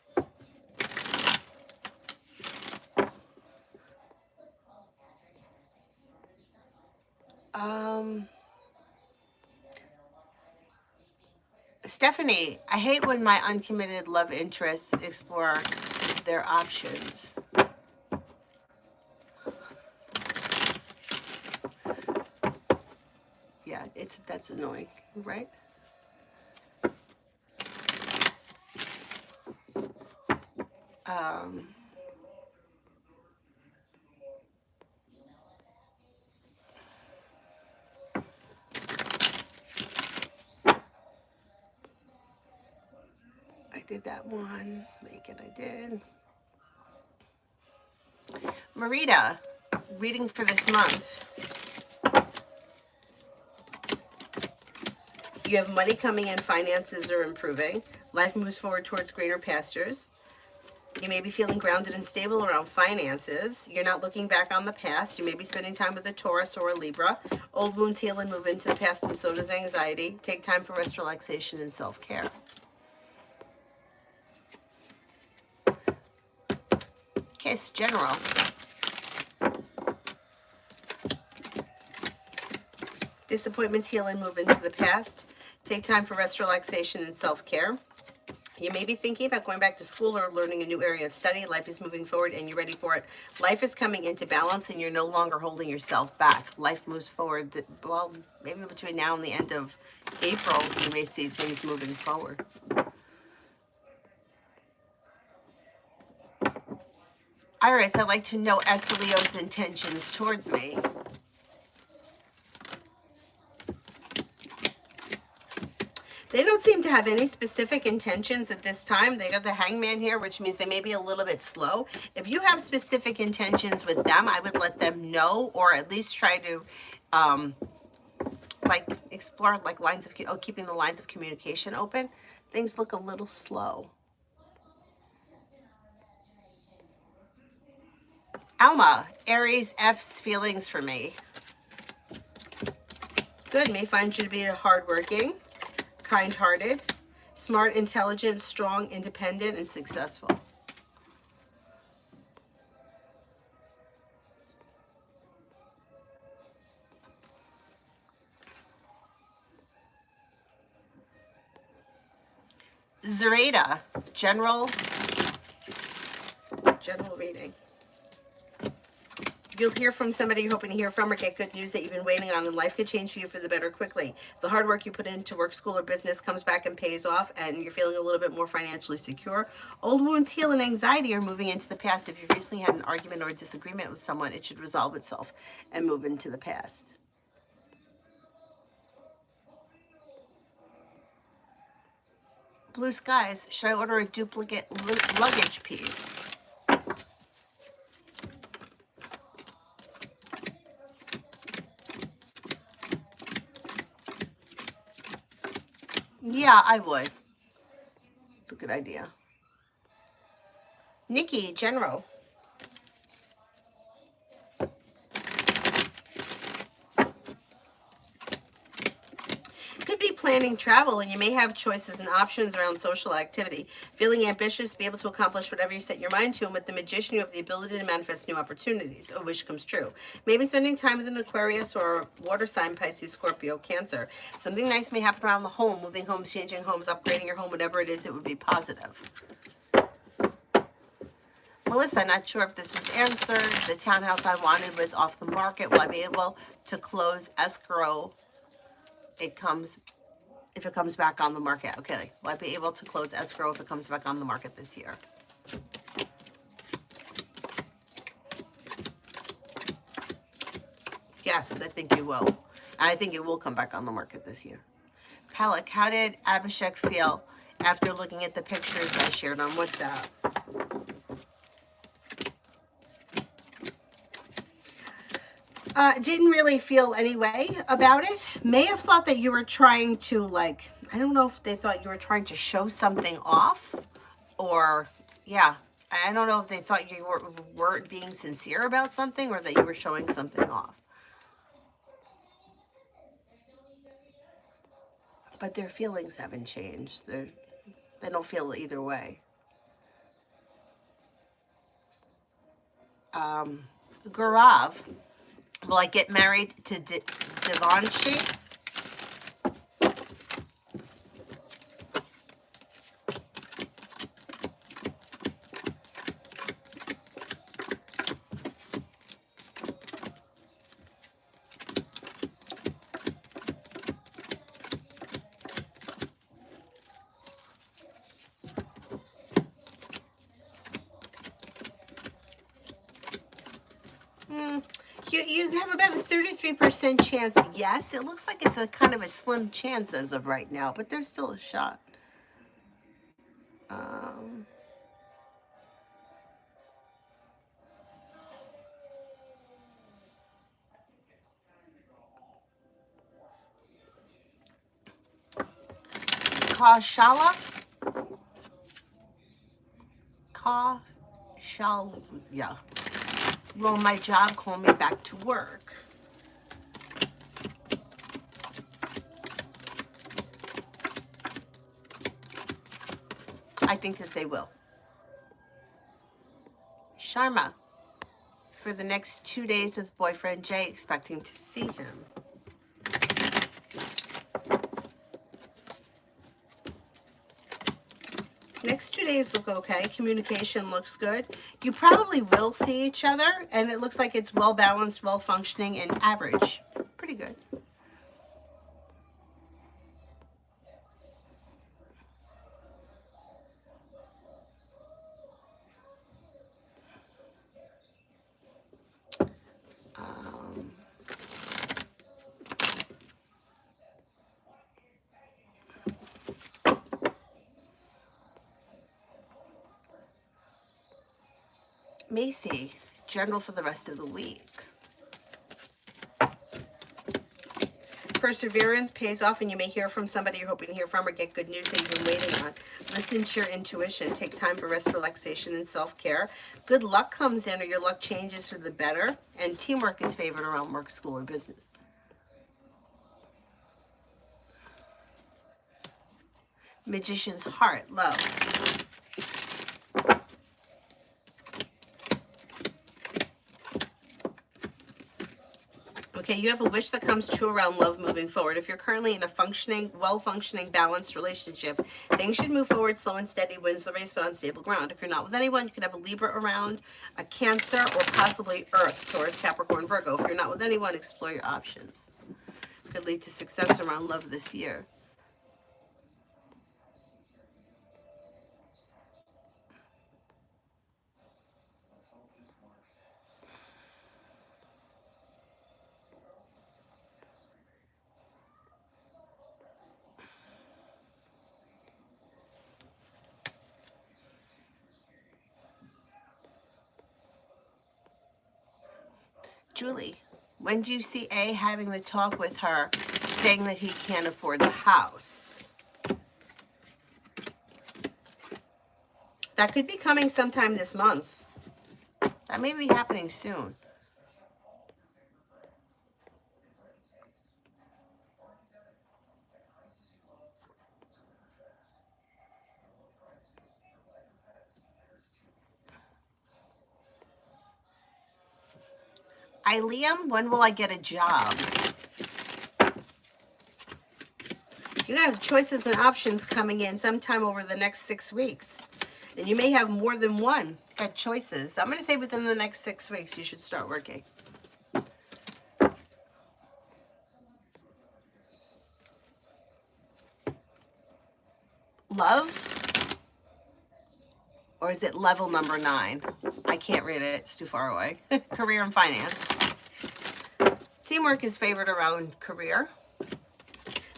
Stephanie, I hate when my uncommitted love interests explore their options. Yeah, that's annoying, right? I did that one. Make it, I did. Marita, reading for this month. You have money coming in, finances are improving. Life moves forward towards greener pastures. You may be feeling grounded and stable around finances. You're not looking back on the past. You may be spending time with a Taurus or a Libra. Old wounds heal and move into the past, and so does anxiety. Take time for rest, relaxation, and self-care. Kiss general. Disappointments heal and move into the past. Take time for rest, relaxation, and self-care. You may be thinking about going back to school or learning a new area of study. Life is moving forward and you're ready for it. Life is coming into balance and you're no longer holding yourself back. Life moves forward. Well, maybe between now and the end of April, you may see things moving forward. Iris, I'd like to know Leo's intentions towards me. They don't seem to have any specific intentions at this time. They got the hangman here, which means they may be a little bit slow. If you have specific intentions with them, I would let them know, or at least try to like explore like lines of keeping the lines of communication open. Things look a little slow. Alma, Aries, F's feelings for me. Good. May find you to be hardworking, kind-hearted, smart, intelligent, strong, independent, and successful. Zereda, general reading. You'll hear from somebody you're hoping to hear from, or get good news that you've been waiting on, and life could change for you for the better quickly. The hard work you put into work, school, or business comes back and pays off, and you're feeling a little bit more financially secure. Old wounds heal, and anxiety are moving into the past. If you've recently had an argument or a disagreement with someone, it should resolve itself and move into the past. Blue skies, should I order a duplicate luggage piece? Yeah, I would. It's a good idea. Nikki, general. Could be planning travel, and you may have choices and options around social activity. Feeling ambitious, be able to accomplish whatever you set your mind to, and with the magician, you have the ability to manifest new opportunities. A wish comes true. Maybe spending time with an Aquarius or water sign, Pisces, Scorpio, Cancer. Something nice may happen around the home, moving homes, changing homes, upgrading your home, whatever it is, it would be positive. Melissa, not sure if this was answered. The townhouse I wanted was off the market. Will I be able to close escrow? If it comes back on the market. Okay, will I be able to close escrow if it comes back on the market this year? Yes, I think you will. I think it will come back on the market this year. Halleck, how did Abhishek feel after looking at the pictures I shared on WhatsApp? Didn't really feel any way about it. May have thought that you were trying to, like, I don't know if they thought you were trying to show something off, or, yeah, I don't know if they thought you weren't being sincere about something, or that you were showing something off. But their feelings haven't changed. They don't feel either way. Gaurav, will I get married to Devanshi? You have about a 33% chance, yes. It looks like it's a kind of a slim chance as of right now, but there's still a shot. Kaushala? Yeah. Will my job call me back to work? I think that they will. Sharma, for the next 2 days with boyfriend Jay, expecting to see him. Next 2 days look okay. Communication looks good. You probably will see each other, and it looks like it's well balanced, well functioning, and average. Pretty good. Macy, general for the rest of the week. Perseverance pays off, and you may hear from somebody you're hoping to hear from or get good news that you've been waiting on. Listen to your intuition. Take time for rest, relaxation, and self-care. Good luck comes in, or your luck changes for the better. And teamwork is favored around work, school, or business. Magician's heart, love. Okay, you have a wish that comes true around love moving forward. If you're currently in a functioning, well-functioning, balanced relationship, things should move forward slow and steady, wins the race, but on stable ground. If you're not with anyone, you could have a Libra around, a Cancer, or possibly Earth, Taurus, Capricorn, Virgo. If you're not with anyone, explore your options. Could lead to success around love this year. Julie, when do you see A having the talk with her, saying that he can't afford the house? That could be coming sometime this month. That may be happening soon. Liam, when will I get a job? You have choices and options coming in sometime over the next 6 weeks. And you may have more than one. Got choices. I'm going to say within the next 6 weeks you should start working. Love? Or is it level number 9? I can't read it. It's too far away. Career and finance. Teamwork is favored around career.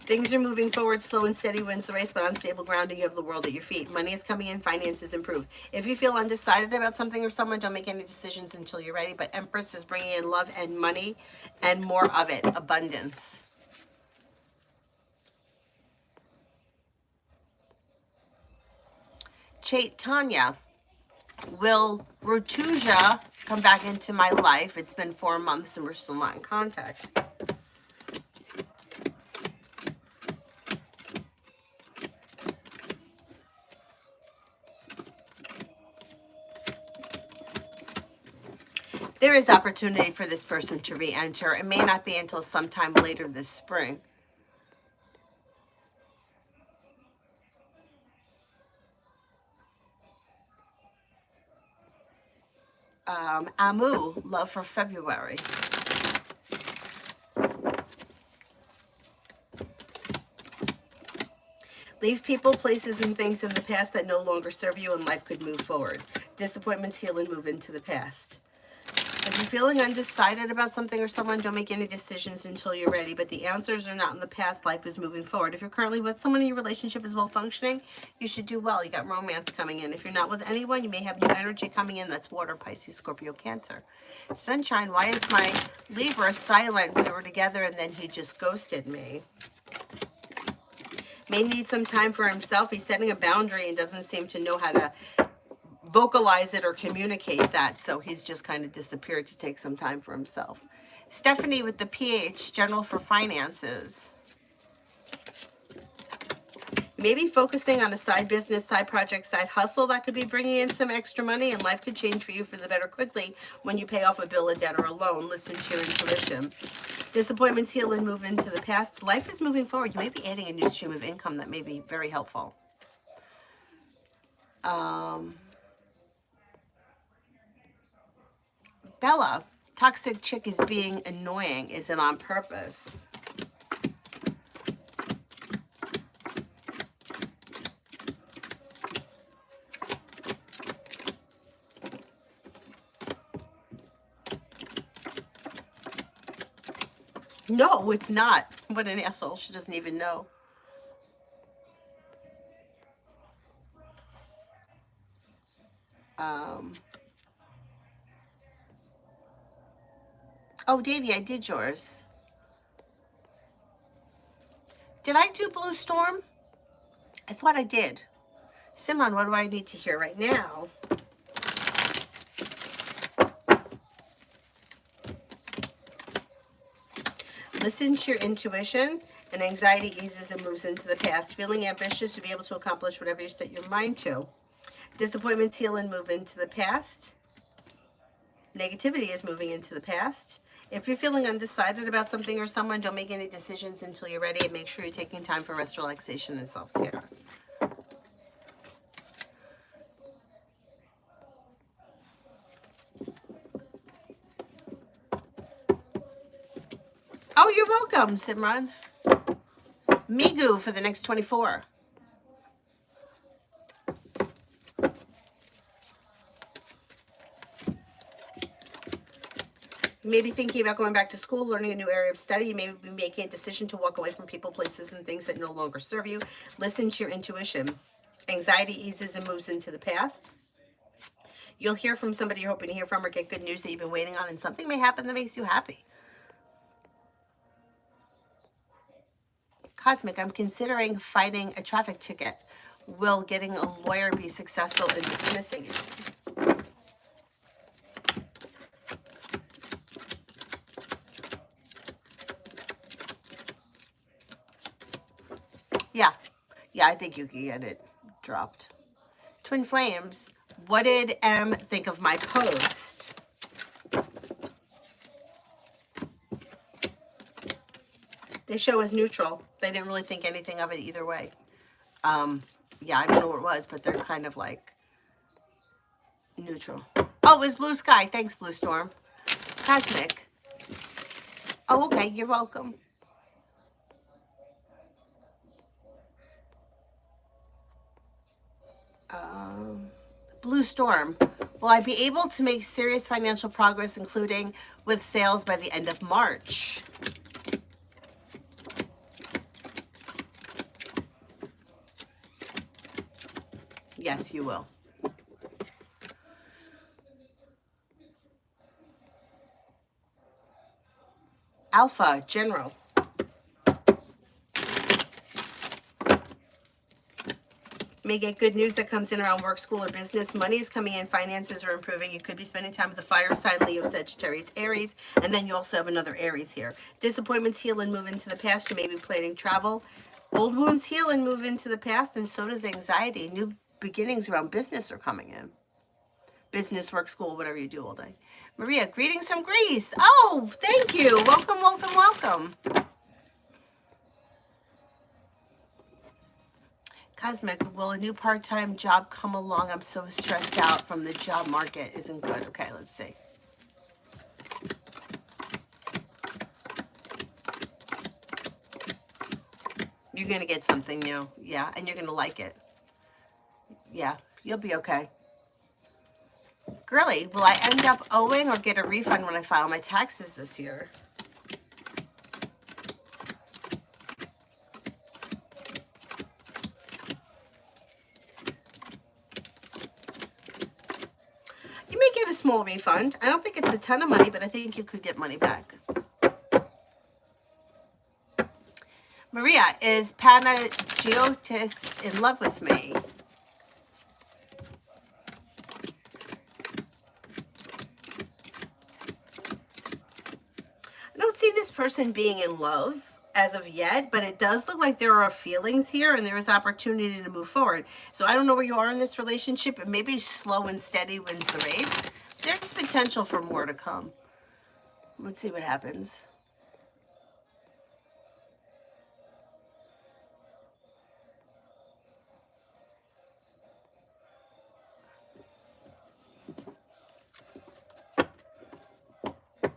Things are moving forward, slow and steady wins the race, but on stable ground, and you have the world at your feet. Money is coming in, finances improve. If you feel undecided about something or someone, don't make any decisions until you're ready. But Empress is bringing in love and money and more of it, abundance. Tanya, will Rotuja come back into my life? It's been 4 months and we're still not in contact. There is opportunity for this person to re-enter. It may not be until sometime later this spring. Amu, love for February. Leave people, places, and things in the past that no longer serve you, and life could move forward. Disappointments heal and move into the past. If you're feeling undecided about something or someone, don't make any decisions until you're ready. But the answers are not in the past. Life is moving forward. If you're currently with someone and your relationship is well functioning, you should do well. You got romance coming in. If you're not with anyone, you may have new energy coming in. That's water, Pisces, Scorpio, Cancer. Sunshine, why is my Libra silent? We were together and then he just ghosted me. May need some time for himself. He's setting a boundary and doesn't seem to know how to vocalize it or communicate that, so he's just kind of disappeared to take some time for himself. Stephanie with the PH, general for finances. Maybe focusing on a side business, side project, side hustle that could be bringing in some extra money, and life could change for you for the better quickly when you pay off a bill, a debt, or a loan. Listen to your intuition. Disappointments heal and move into the past. Life is moving forward. You may be adding a new stream of income that may be very helpful. Bella, toxic chick is being annoying. Is it on purpose? No, it's not. What an asshole. She doesn't even know. Oh, Davey, I did yours. Did I do Blue Storm? I thought I did. Simon, what do I need to hear right now? Listen to your intuition, and anxiety eases and moves into the past. Feeling ambitious to be able to accomplish whatever you set your mind to. Disappointments heal and move into the past. Negativity is moving into the past. If you're feeling undecided about something or someone, don't make any decisions until you're ready, and make sure you're taking time for rest, relaxation, and self-care. Oh, you're welcome, Simran. Migu for the next 24. You may be thinking about going back to school, learning a new area of study. You may be making a decision to walk away from people, places, and things that no longer serve you. Listen to your intuition. Anxiety eases and moves into the past. You'll hear from somebody you're hoping to hear from, or get good news that you've been waiting on, and something may happen that makes you happy. Cosmic, I'm considering fighting a traffic ticket. Will getting a lawyer be successful in dismissing it? Yeah, I think you can get it dropped. Twin Flames, what did M think of my post? They show as neutral. They didn't really think anything of it either way. Yeah, I don't know what it was, but they're kind of like neutral. Oh, it was Blue Sky. Thanks, Blue Storm. Cosmic. Oh, okay. You're welcome. Blue Storm. Will I be able to make serious financial progress, including with sales, by the end of March? Yes, you will. Alpha, General. May get good news that comes in around work, school, or business. Money is coming in. Finances are improving. You could be spending time with the fire sign, Leo, Sagittarius, Aries. And then you also have another Aries here. Disappointments heal and move into the past. You may be planning travel. Old wounds heal and move into the past, and so does anxiety. New beginnings around business are coming in. Business, work, school, whatever you do all day. Maria, greetings from Greece. Oh, thank you. Welcome, welcome, welcome. Cosmic, will a new part-time job come along? I'm so stressed out from the job market. Isn't good. Okay, let's see. You're going to get something new. Yeah, and you're going to like it. Yeah, you'll be okay. Girly, will I end up owing or get a refund when I file my taxes this year? You may get a small refund. I don't think it's a ton of money, but I think you could get money back. Maria, is Panagiotis in love with me? I don't see this person being in love as of yet, but it does look like there are feelings here and there is opportunity to move forward. So I don't know where you are in this relationship, but maybe slow and steady wins the race. There's potential for more to come. Let's see what happens.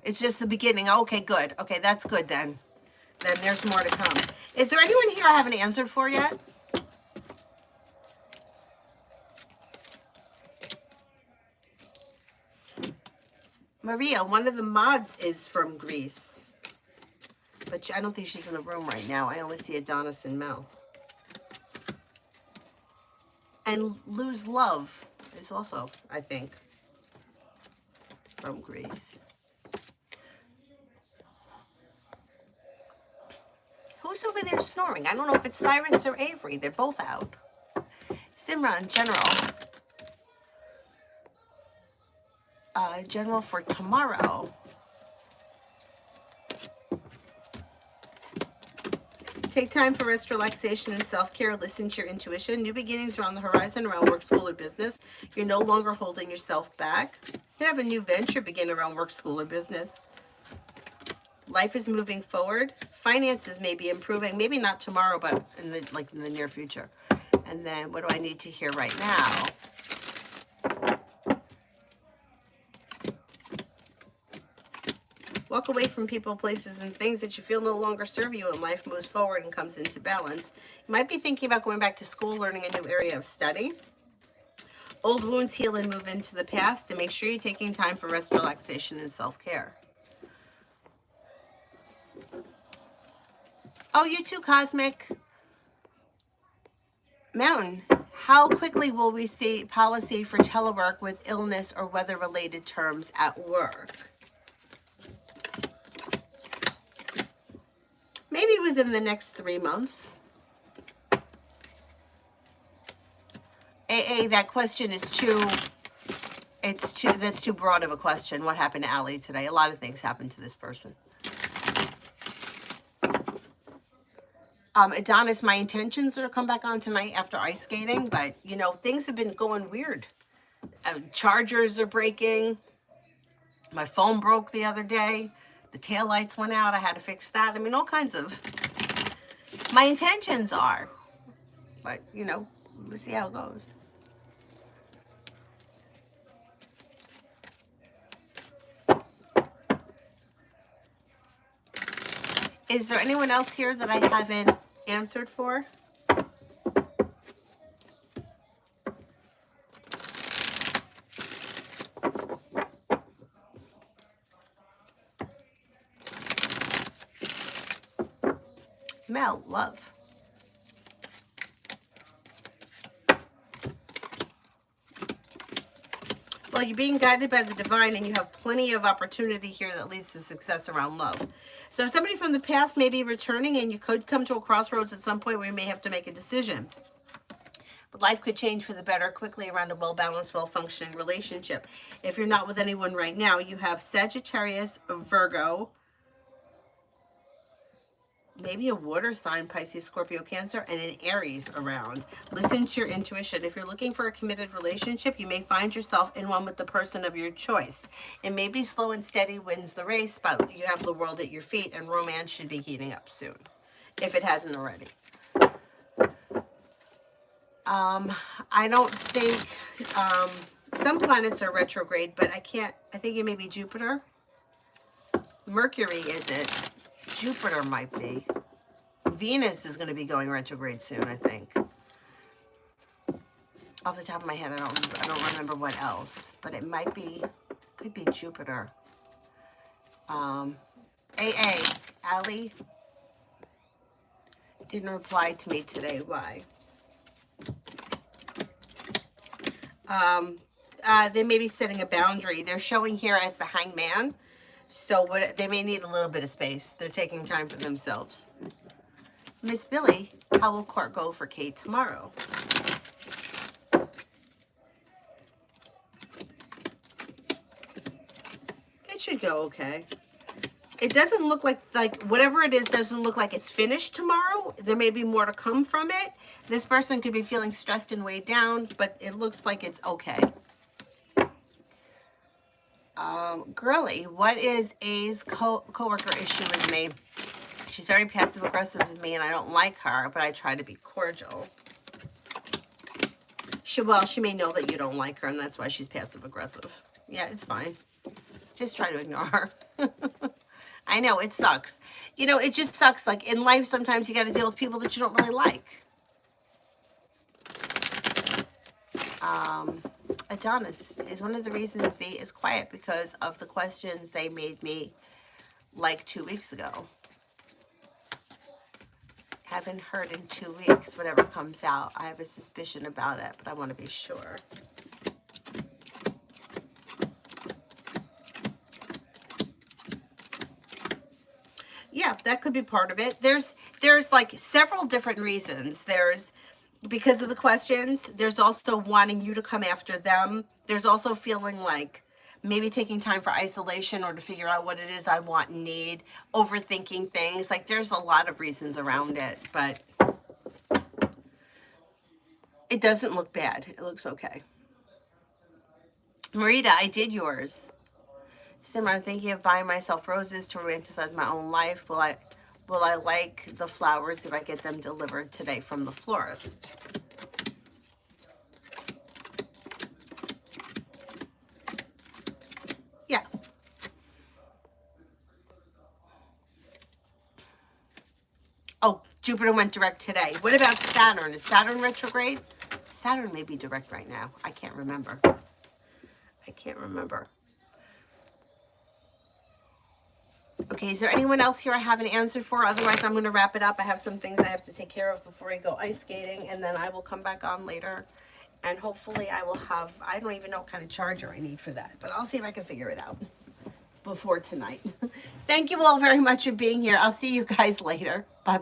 It's just the beginning. Okay, good. Okay, that's good then. Then there's more to come. Is there anyone here I haven't answered for yet? Maria, one of the mods is from Greece. But I don't think she's in the room right now. I only see Adonis and Mel. And Lose Love is also, I think, from Greece. they're snoring. I don't know if it's Cyrus or Avery. They're both out. Simran, general. General for tomorrow. Take time for rest, relaxation, and self-care. Listen to your intuition. New beginnings are on the horizon around work, school, or business. You're no longer holding yourself back. You can have a new venture begin around work, school, or business. Life is moving forward. Finances may be improving, maybe not tomorrow, but in the near future. And then what do I need to hear right now? Walk away from people, places, and things that you feel no longer serve you, and life moves forward and comes into balance. You might be thinking about going back to school, learning a new area of study. Old wounds heal and move into the past, and make sure you're taking time for rest, relaxation, and self-care. Oh, you too, Cosmic. Mountain, how quickly will we see policy for telework with illness or weather-related terms at work? Maybe within the next 3 months. AA, that question is that's too broad of a question. What happened to Allie today? A lot of things happened to this person. Adonis, my intentions are to come back on tonight after ice skating, but, you know, things have been going weird. Chargers are breaking. My phone broke the other day. The taillights went out. I had to fix that. I mean, all kinds of... My intentions are. But, you know, we'll see how it goes. Is there anyone else here that I haven't answered for? Mel, love. Well, you're being guided by the divine, and you have plenty of opportunity here that leads to success around love. So if somebody from the past may be returning, and you could come to a crossroads at some point where you may have to make a decision. But life could change for the better quickly around a well-balanced, well-functioning relationship. If you're not with anyone right now, you have Sagittarius, Virgo, maybe a water sign, Pisces, Scorpio, Cancer, and an Aries around. Listen to your intuition. If you're looking for a committed relationship, you may find yourself in one with the person of your choice. It may be slow and steady wins the race, but you have the world at your feet, and romance should be heating up soon, if it hasn't already. I don't think, some planets are retrograde, but I think it may be Jupiter. Mercury isn't. Jupiter might be. Venus is going to be going retrograde soon, I think. Off the top of my head, I don't remember what else, but it might be, could be Jupiter. Allie didn't reply to me today. Why? They may be setting a boundary. They're showing here as the hangman. So they may need a little bit of space. They're taking time for themselves. Miss Billy, how will court go for Kate tomorrow? It should go okay. It doesn't look like whatever it is doesn't look like it's finished tomorrow. There may be more to come from it. This person could be feeling stressed and weighed down, but it looks like it's okay. Girly, what is A's coworker issue with me? She's very passive aggressive with me, and I don't like her, but I try to be cordial. She may know that you don't like her, and that's why she's passive aggressive. Yeah, it's fine. Just try to ignore her. I know, it sucks. You know, it just sucks. Like, in life, sometimes you got to deal with people that you don't really like. Adonis is one of the reasons V is quiet because of the questions they made me like 2 weeks ago. Haven't heard in 2 weeks. Whatever comes out, I have a suspicion about it, but I want to be sure. Yeah, that could be part of it. There's like several different reasons. There's because of the questions. There's also wanting you to come after them. There's also feeling like maybe taking time for isolation or to figure out what it is I want and need, overthinking things. Like there's a lot of reasons around it, but it doesn't look bad. It looks okay. Marita, I did yours. Simmer, I'm thinking of buying myself roses to romanticize my own life. Will I like the flowers if I get them delivered today from the florist? Yeah. Oh, Jupiter went direct today. What about Saturn? Is Saturn retrograde? Saturn may be direct right now. I can't remember. I can't remember. Okay, is there anyone else here I have an answer for? Otherwise, I'm going to wrap it up. I have some things I have to take care of before I go ice skating, and then I will come back on later. And hopefully I will have, I don't even know what kind of charger I need for that, but I'll see if I can figure it out before tonight. Thank you all very much for being here. I'll see you guys later. Bye.